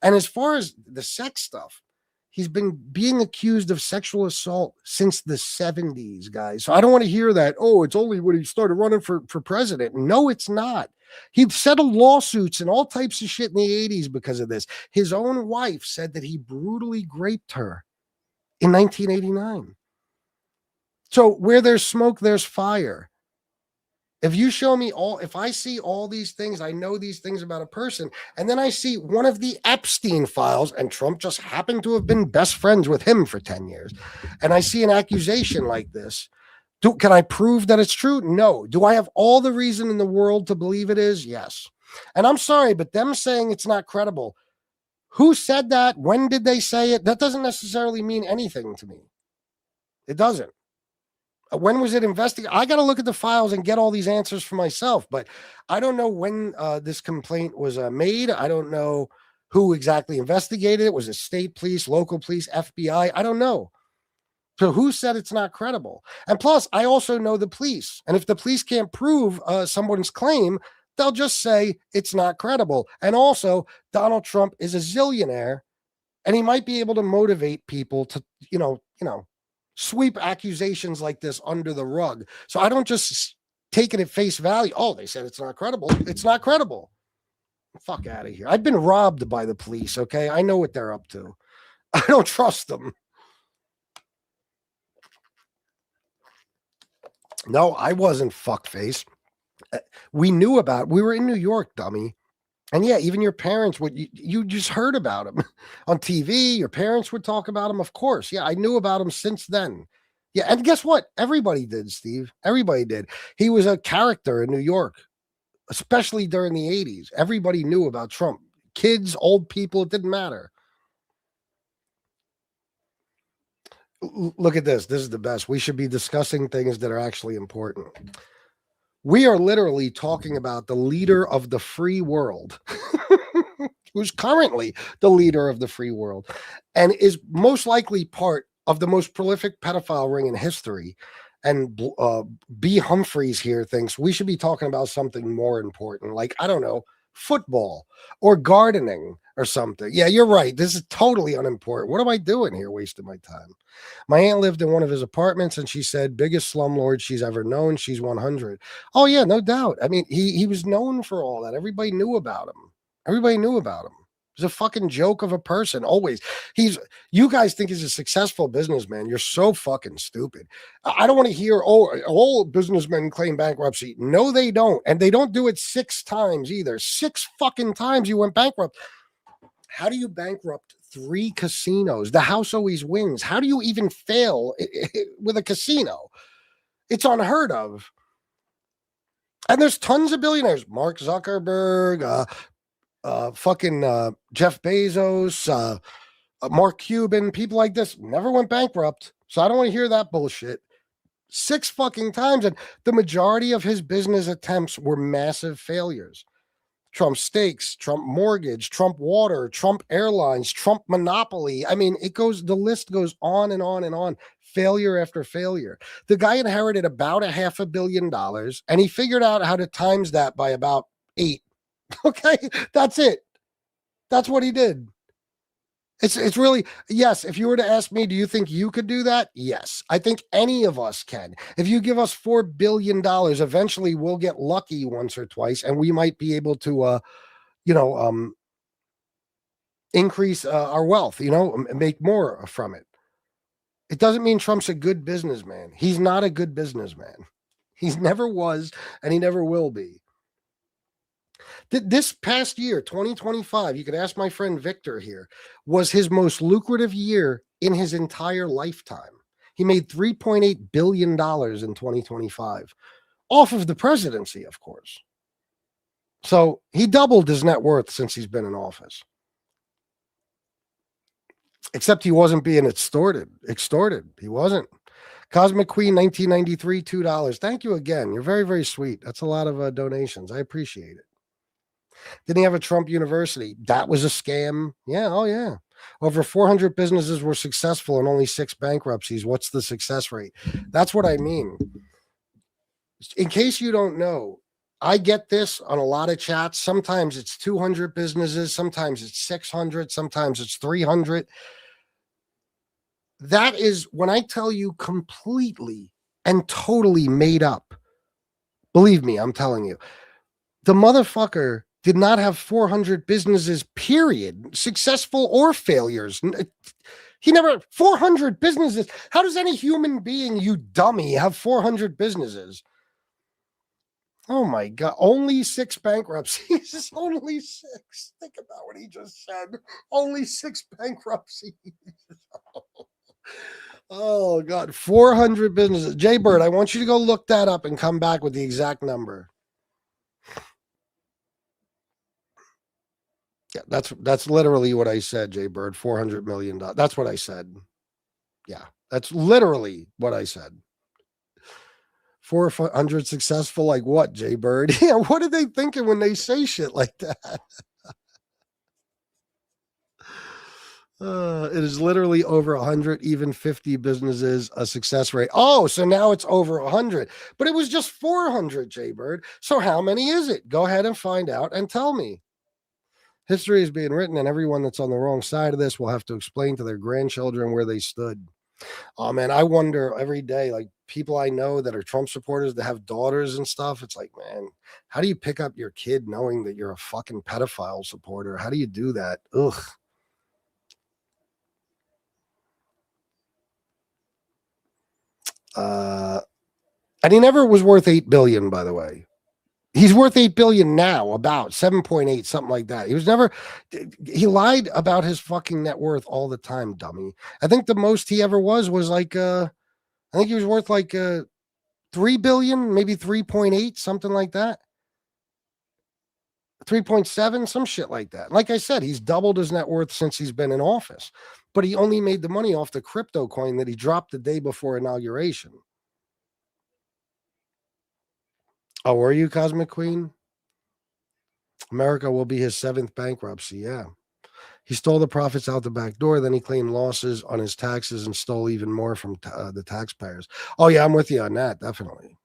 And as far as the sex stuff, he's been being accused of sexual assault since the 70s, guys. So I don't want to hear that, oh, it's only when he started running for president. No, it's not. He settled lawsuits and all types of shit in the 80s because of this. His own wife said that he brutally raped her in 1989. So where there's smoke, there's fire. If you show me if I see all these things, I know these things about a person, and then I see one of the Epstein files, and Trump just happened to have been best friends with him for 10 years, and I see an accusation like this, can I prove that it's true? No. Do I have all the reason in the world to believe it is? Yes. And I'm sorry, but them saying it's not credible, who said that? When did they say it? That doesn't necessarily mean anything to me. It doesn't. When was it investigated? I got to look at the files and get all these answers for myself, but I don't know when this complaint was made. I don't know who exactly investigated it. Was it state police, local police, FBI? I don't know. So who said it's not credible? And plus, I also know the police. And if the police can't prove someone's claim, they'll just say it's not credible. And also, Donald Trump is a zillionaire, and he might be able to motivate people to, sweep accusations like this under the rug. So I don't just take it at face value. Oh, they said it's not credible. It's not credible. Fuck out of here. I've been robbed by the police, okay? I know what they're up to. I don't trust them. No, I wasn't fuckface. We knew about it. We were in New York, dummy. And yeah, even your parents you just heard about him on TV. Your parents would talk about him, of course. Yeah, I knew about him since then. Yeah, and guess what? Everybody did, Steve. Everybody did. He was a character in New York, especially during the 80s. Everybody knew about Trump. Kids, old people, it didn't matter. Look at this. This is the best. We should be discussing things that are actually important. We are literally talking about the leader of the free world, who's currently the leader of the free world, and is most likely part of the most prolific pedophile ring in history. And B. Humphreys here thinks we should be talking about something more important, like, I don't know, football or gardening or something. Yeah, you're right. This is totally unimportant. What am I doing here, wasting my time? My aunt lived in one of his apartments, and she said, biggest slumlord she's ever known. She's 100. Oh, yeah, no doubt. I mean, he was known for all that. Everybody knew about him. Everybody knew about him. He was a fucking joke of a person, always. You guys think he's a successful businessman. You're so fucking stupid. I don't want to hear, all businessmen claim bankruptcy. No, they don't. And they don't do it 6 times either. 6 fucking times you went bankrupt. How do you bankrupt 3 casinos? The house always wins. How do you even fail with a casino? It's unheard of. And there's tons of billionaires. Mark Zuckerberg, Jeff Bezos, Mark Cuban, people like this never went bankrupt. So I don't want to hear that bullshit. 6 fucking times. And the majority of his business attempts were massive failures. Trump Steaks, Trump Mortgage, Trump Water, Trump Airlines, Trump Monopoly. I mean, the list goes on and on and on. Failure after failure. The guy inherited about $500 million, and he figured out how to times that by about 8. Okay, that's it. That's what he did. It's really, yes, if you were to ask me, do you think you could do that? Yes, I think any of us can. If you give us $4 billion, eventually we'll get lucky once or twice, and we might be able to, increase our wealth, make more from it. It doesn't mean Trump's a good businessman. He's not a good businessman. He's never was, and he never will be. This past year, 2025, you could ask my friend Victor here, was his most lucrative year in his entire lifetime. He made $3.8 billion in 2025 off of the presidency, of course. So he doubled his net worth since he's been in office. Except he wasn't being extorted. He wasn't. Cosmic Queen, 1993, $2. Thank you again. You're very, very sweet. That's a lot of donations. I appreciate it. Didn't he have a Trump University? That was a scam. Yeah. Oh, yeah. Over 400 businesses were successful and only 6 bankruptcies. What's the success rate? That's what I mean. In case you don't know, I get this on a lot of chats. Sometimes it's 200 businesses. Sometimes it's 600. Sometimes it's 300. That is, when I tell you, completely and totally made up. Believe me, I'm telling you. The motherfucker did not have 400 businesses, period, successful or failures. He never, 400 businesses. How does any human being, you dummy, have 400 businesses? Oh my God. Only 6 bankruptcies. Only 6. Think about what he just said. Only 6 bankruptcies. Oh God. 400 businesses. Jay Bird, I want you to go look that up and come back with the exact number. Yeah, that's literally what I said, Jay Bird. $400 million. That's what I said. Yeah, that's literally what I said. 400 successful, like what, Jay Bird? Yeah, what are they thinking when they say shit like that? It is literally over 100, even 50 businesses, a success rate. Oh, so now it's over 100, but it was just 400, Jay Bird. So how many is it? Go ahead and find out and tell me. History is being written, and everyone that's on the wrong side of this will have to explain to their grandchildren where they stood. Oh, man, I wonder every day, like people I know that are Trump supporters that have daughters and stuff. It's like, man, how do you pick up your kid knowing that you're a fucking pedophile supporter? How do you do that? Ugh. And he never was worth 8 billion, by the way. He's worth 8 billion now, about 7.8, something like that. He lied about his fucking net worth all the time, dummy. I think the most he ever was like, I think he was worth like 3 billion, maybe 3.8, something like that. 3.7, some shit like that. Like I said, he's doubled his net worth since he's been in office, but he only made the money off the crypto coin that he dropped the day before inauguration. Oh, were you, Cosmic Queen? America will be his 7th bankruptcy. Yeah. He stole the profits out the back door. Then he claimed losses on his taxes and stole even more from the taxpayers. Oh, yeah, I'm with you on that. Definitely.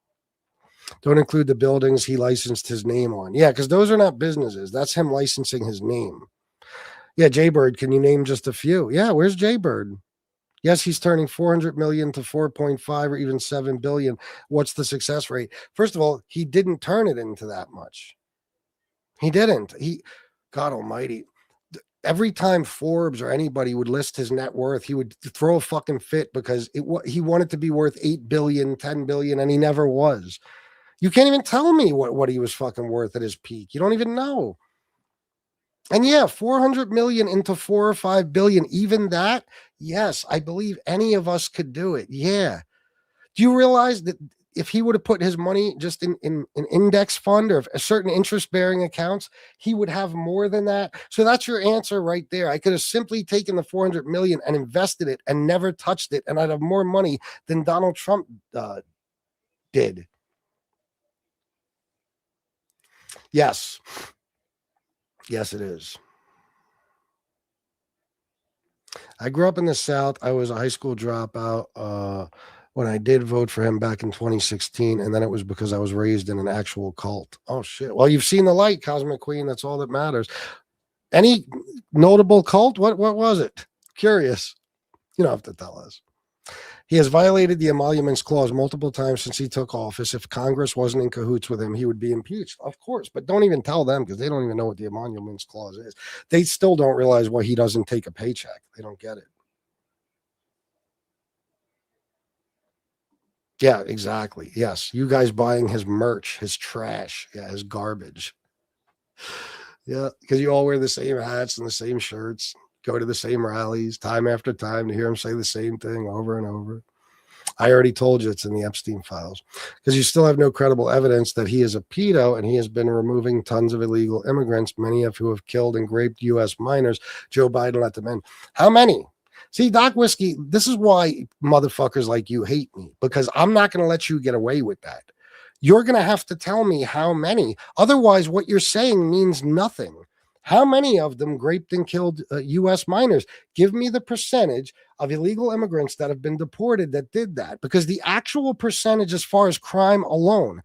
Don't include the buildings he licensed his name on. Yeah, because those are not businesses. That's him licensing his name. Yeah, Jaybird, can you name just a few? Yeah, where's Jaybird? Yes, he's turning 400 million to 4.5 or even 7 billion. What's the success rate? First of all, he didn't turn it into that much. He didn't. God almighty. Every time Forbes or anybody would list his net worth, he would throw a fucking fit because he wanted to be worth 8 billion, 10 billion, and he never was. You can't even tell me what he was fucking worth at his peak. You don't even know. And yeah, 400 million into 4 or 5 billion, even that, yes, I believe any of us could do it. Yeah. Do you realize that if he would have put his money just in an index fund or a certain interest-bearing accounts, he would have more than that? So that's your answer right there. I could have simply taken the 400 million and invested it and never touched it, and I'd have more money than Donald Trump did. Yes. Yes, it is. I grew up in the South. I was a high school dropout when I did vote for him back in 2016, and then it was because I was raised in an actual cult. Oh, shit. Well, you've seen the light, Cosmic Queen. That's all that matters. Any notable cult? What was it? Curious. You don't have to tell us. He has violated the emoluments clause multiple times since he took office. If Congress wasn't in cahoots with him, he would be impeached. Of course, but don't even tell them because they don't even know what the emoluments clause is. They still don't realize why he doesn't take a paycheck. They don't get it. Yeah, exactly. Yes, you guys buying his merch, his trash, yeah, his garbage. Yeah, because you all wear the same hats and the same shirts. Go to the same rallies time after time to hear him say the same thing over and over. I already told you it's in the Epstein files because you still have no credible evidence that he is a pedo and he has been removing tons of illegal immigrants, many of who have killed and raped U.S. minors. Joe Biden let them in. How many? See, Doc Whiskey, this is why motherfuckers like you hate me, because I'm not going to let you get away with that. You're going to have to tell me how many. Otherwise, what you're saying means nothing. How many of them raped and killed U.S. minors? Give me the percentage of illegal immigrants that have been deported that did that, because the actual percentage as far as crime alone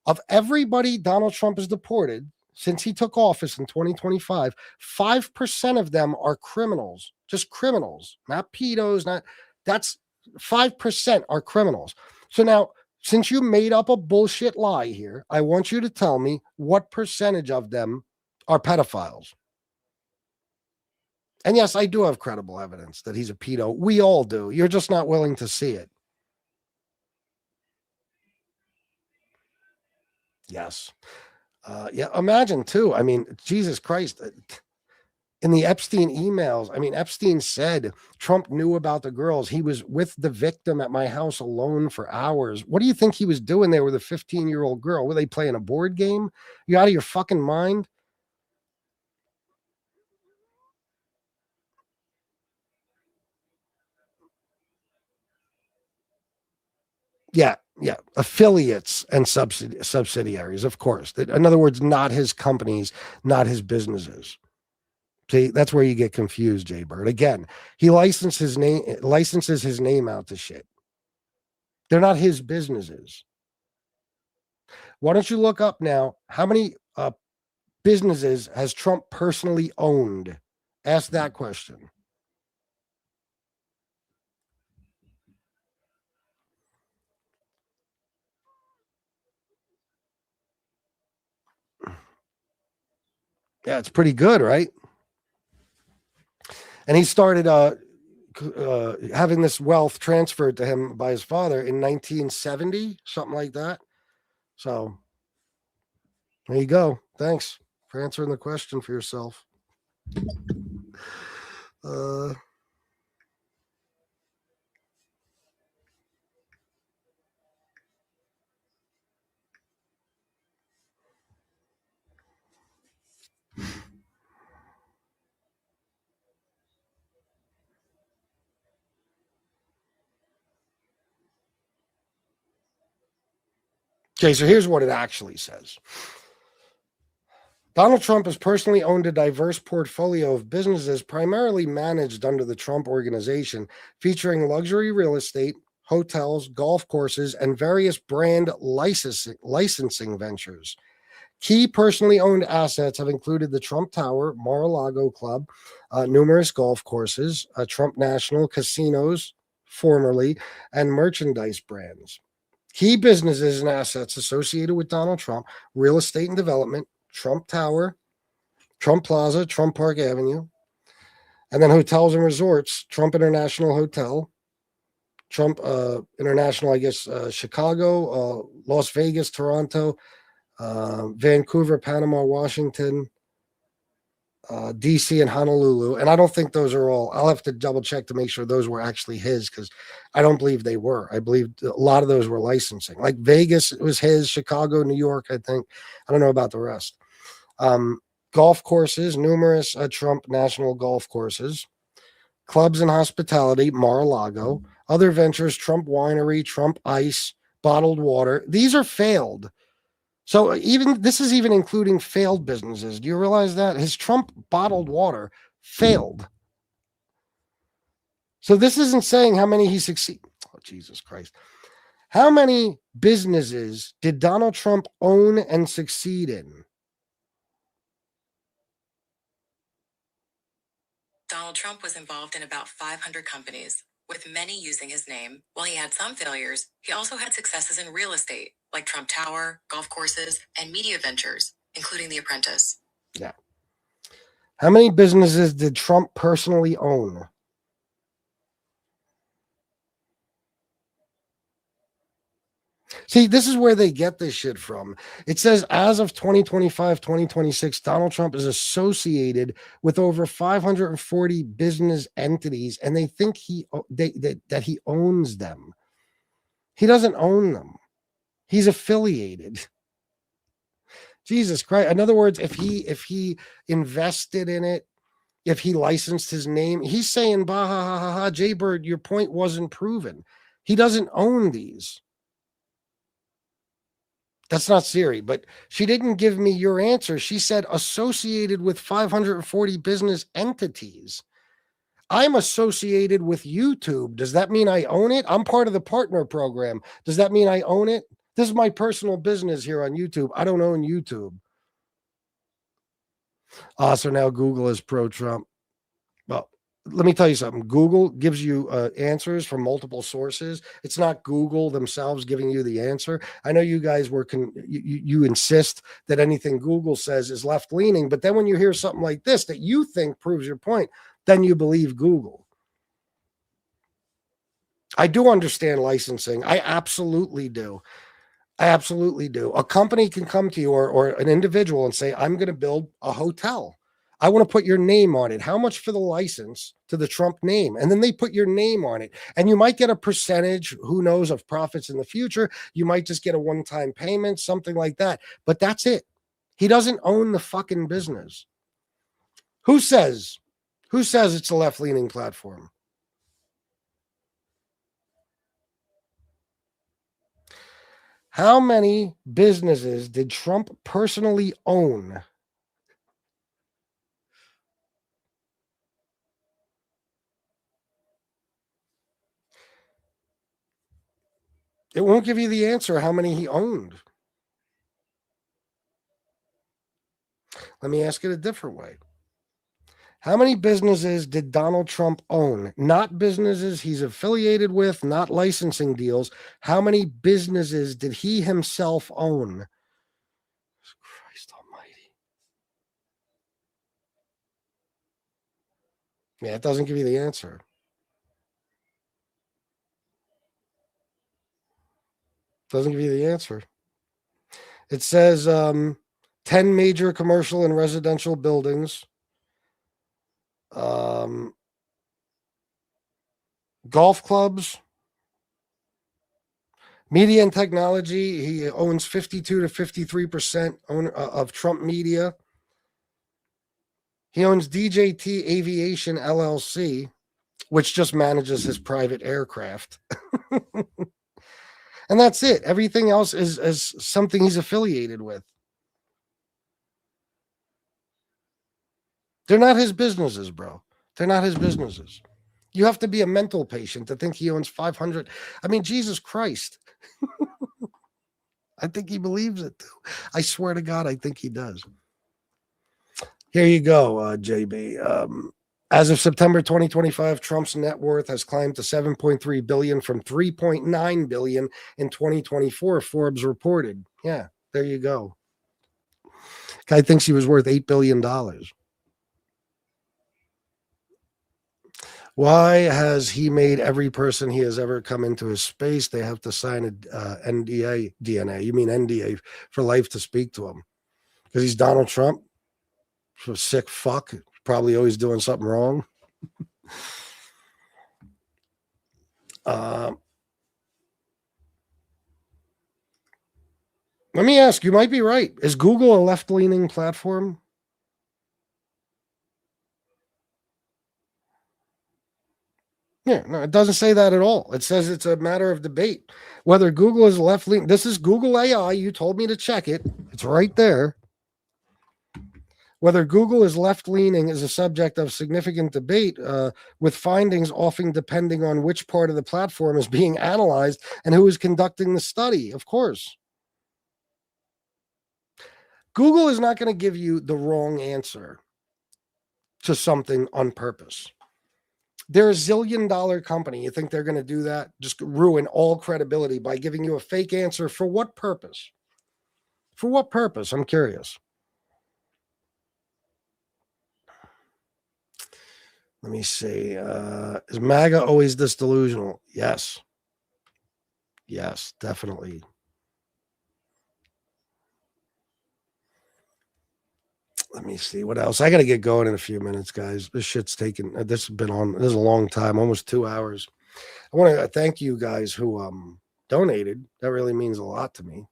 of everybody Donald Trump has deported since he took office in 2025, 5% of them are criminals, just criminals, not pedos, that's 5% are criminals. So now since you made up a bullshit lie here, I want you to tell me what percentage of them are pedophiles. And yes, I do have credible evidence that he's a pedo. We all do. You're just not willing to see it. Yes. Yeah, imagine too. I mean, Jesus Christ. In the Epstein emails, I mean, Epstein said Trump knew about the girls. He was with the victim at my house alone for hours. What do you think he was doing there with a 15-year-old girl? Were they playing a board game? You out of your fucking mind? Yeah. Affiliates and subsidiaries, of course. In other words, not his companies, not his businesses. See, that's where you get confused, Jay Bird. Again, he licenses his name out to shit. They're not his businesses. Why don't you look up now how many businesses has Trump personally owned? Ask that question. Yeah, it's pretty good, right? And he started having this wealth transferred to him by his father in 1970, something like that. So there you go. Thanks for answering the question for yourself. Okay, so here's what it actually says. Donald Trump has personally owned a diverse portfolio of businesses primarily managed under the Trump Organization, featuring luxury real estate, hotels, golf courses, and various brand licensing ventures. Key personally owned assets have included the Trump Tower, Mar-a-Lago Club, numerous golf courses, Trump National casinos, formerly, and merchandise brands. Key businesses and assets associated with Donald Trump: real estate and development, Trump Tower, Trump Plaza, Trump Park Avenue, and then hotels and resorts, Trump International Hotel, Trump International, I guess, Chicago, Las Vegas, Toronto, Vancouver, Panama, Washington, DC, and Honolulu. And I don't think those are all. I'll have to double check to make sure those were actually his, because I don't believe they were. I believe a lot of those were licensing. Like Vegas was his, Chicago, New York, I think. I don't know about the rest. Golf courses, numerous Trump national golf courses, clubs and hospitality, Mar-a-Lago, other ventures, Trump Winery, Trump Ice, bottled water. These are failed. So this is even including failed businesses. Do you realize that? His Trump bottled water failed. So this isn't saying how many he succeeded. Oh, Jesus Christ. How many businesses did Donald Trump own and succeed in? Donald Trump was involved in about 500 companies, with many using his name. While he had some failures, he also had successes in real estate, like Trump Tower, golf courses, and media ventures, including The Apprentice. Yeah. How many businesses did Trump personally own? See, this is where they get this shit from. It says as of 2025, 2026, Donald Trump is associated with over 540 business entities, and they think that he owns them. He doesn't own them. He's affiliated. Jesus Christ. In other words, if he invested in it, if he licensed his name, he's saying, bah, ha, ha, ha, ha, Jay Bird, your point wasn't proven. He doesn't own these. That's not Siri, but she didn't give me your answer. She said associated with 540 business entities. I'm associated with YouTube. Does that mean I own it? I'm part of the partner program. Does that mean I own it? This is my personal business here on YouTube. I don't own YouTube. So now Google is pro-Trump. Well, let me tell you something. Google gives you answers from multiple sources. It's not Google themselves giving you the answer. I know you guys you insist that anything Google says is left leaning, but then when you hear something like this that you think proves your point, then you believe Google. I do understand licensing. I absolutely do. I absolutely do. A company can come to you or an individual and say, I'm going to build a hotel. I want to put your name on it. How much for the license to the Trump name? And then they put your name on it. And you might get a percentage, who knows, of profits in the future. You might just get a one-time payment, something like that. But that's it. He doesn't own the fucking business. Who says it's a left-leaning platform? How many businesses did Trump personally own? It won't give you the answer how many he owned. Let me ask it a different way. How many businesses did Donald Trump own? Not businesses he's affiliated with, not licensing deals. How many businesses did he himself own? Christ almighty. Yeah, it doesn't give you the answer. Doesn't give you the answer. It says 10 major commercial and residential buildings. Golf clubs. Media and technology. He owns 52 to 53% of Trump Media. He owns DJT Aviation LLC, which just manages his private aircraft. And that's it. Everything else is something he's affiliated with. They're not his businesses, bro. They're not his businesses. You have to be a mental patient to think he owns 500. I mean, Jesus Christ. I think he believes it, too. I swear to God, I think he does. Here you go, JB. As of September 2025, Trump's net worth has climbed to $7.3 billion from $3.9 billion in 2024, Forbes reported. Yeah, there you go. Guy thinks he was worth $8 billion. Why has he made every person he has ever come into his space, they have to sign a DNA? You mean NDA for life to speak to him? Because he's Donald Trump? So sick fuck. Probably always doing something wrong. Let me ask, you might be right. Is Google a left-leaning platform? Yeah, no, it doesn't say that at all. It says it's a matter of debate. Whether Google is left-leaning. This is Google AI. You told me to check it. It's right there. Whether Google is left-leaning is a subject of significant debate, with findings often depending on which part of the platform is being analyzed and who is conducting the study, of course. Google is not going to give you the wrong answer to something on purpose. They're a zillion-dollar company. You think they're going to do that? Just ruin all credibility by giving you a fake answer. For what purpose? For what purpose? I'm curious. Let me see. Is MAGA always this delusional? Yes. Yes, definitely. Let me see what else. I got to get going in a few minutes, guys. This shit's taken. This has been on. This is a long time, almost 2 hours. I want to thank you guys who donated. That really means a lot to me.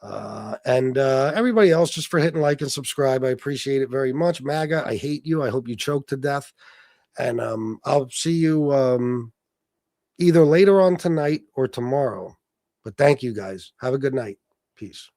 And everybody else, just for hitting like and subscribe. I appreciate it very much. MAGA, I hate you. I hope you choke to death. And I'll see you either later on tonight or tomorrow. But thank you guys. Have a good night. Peace.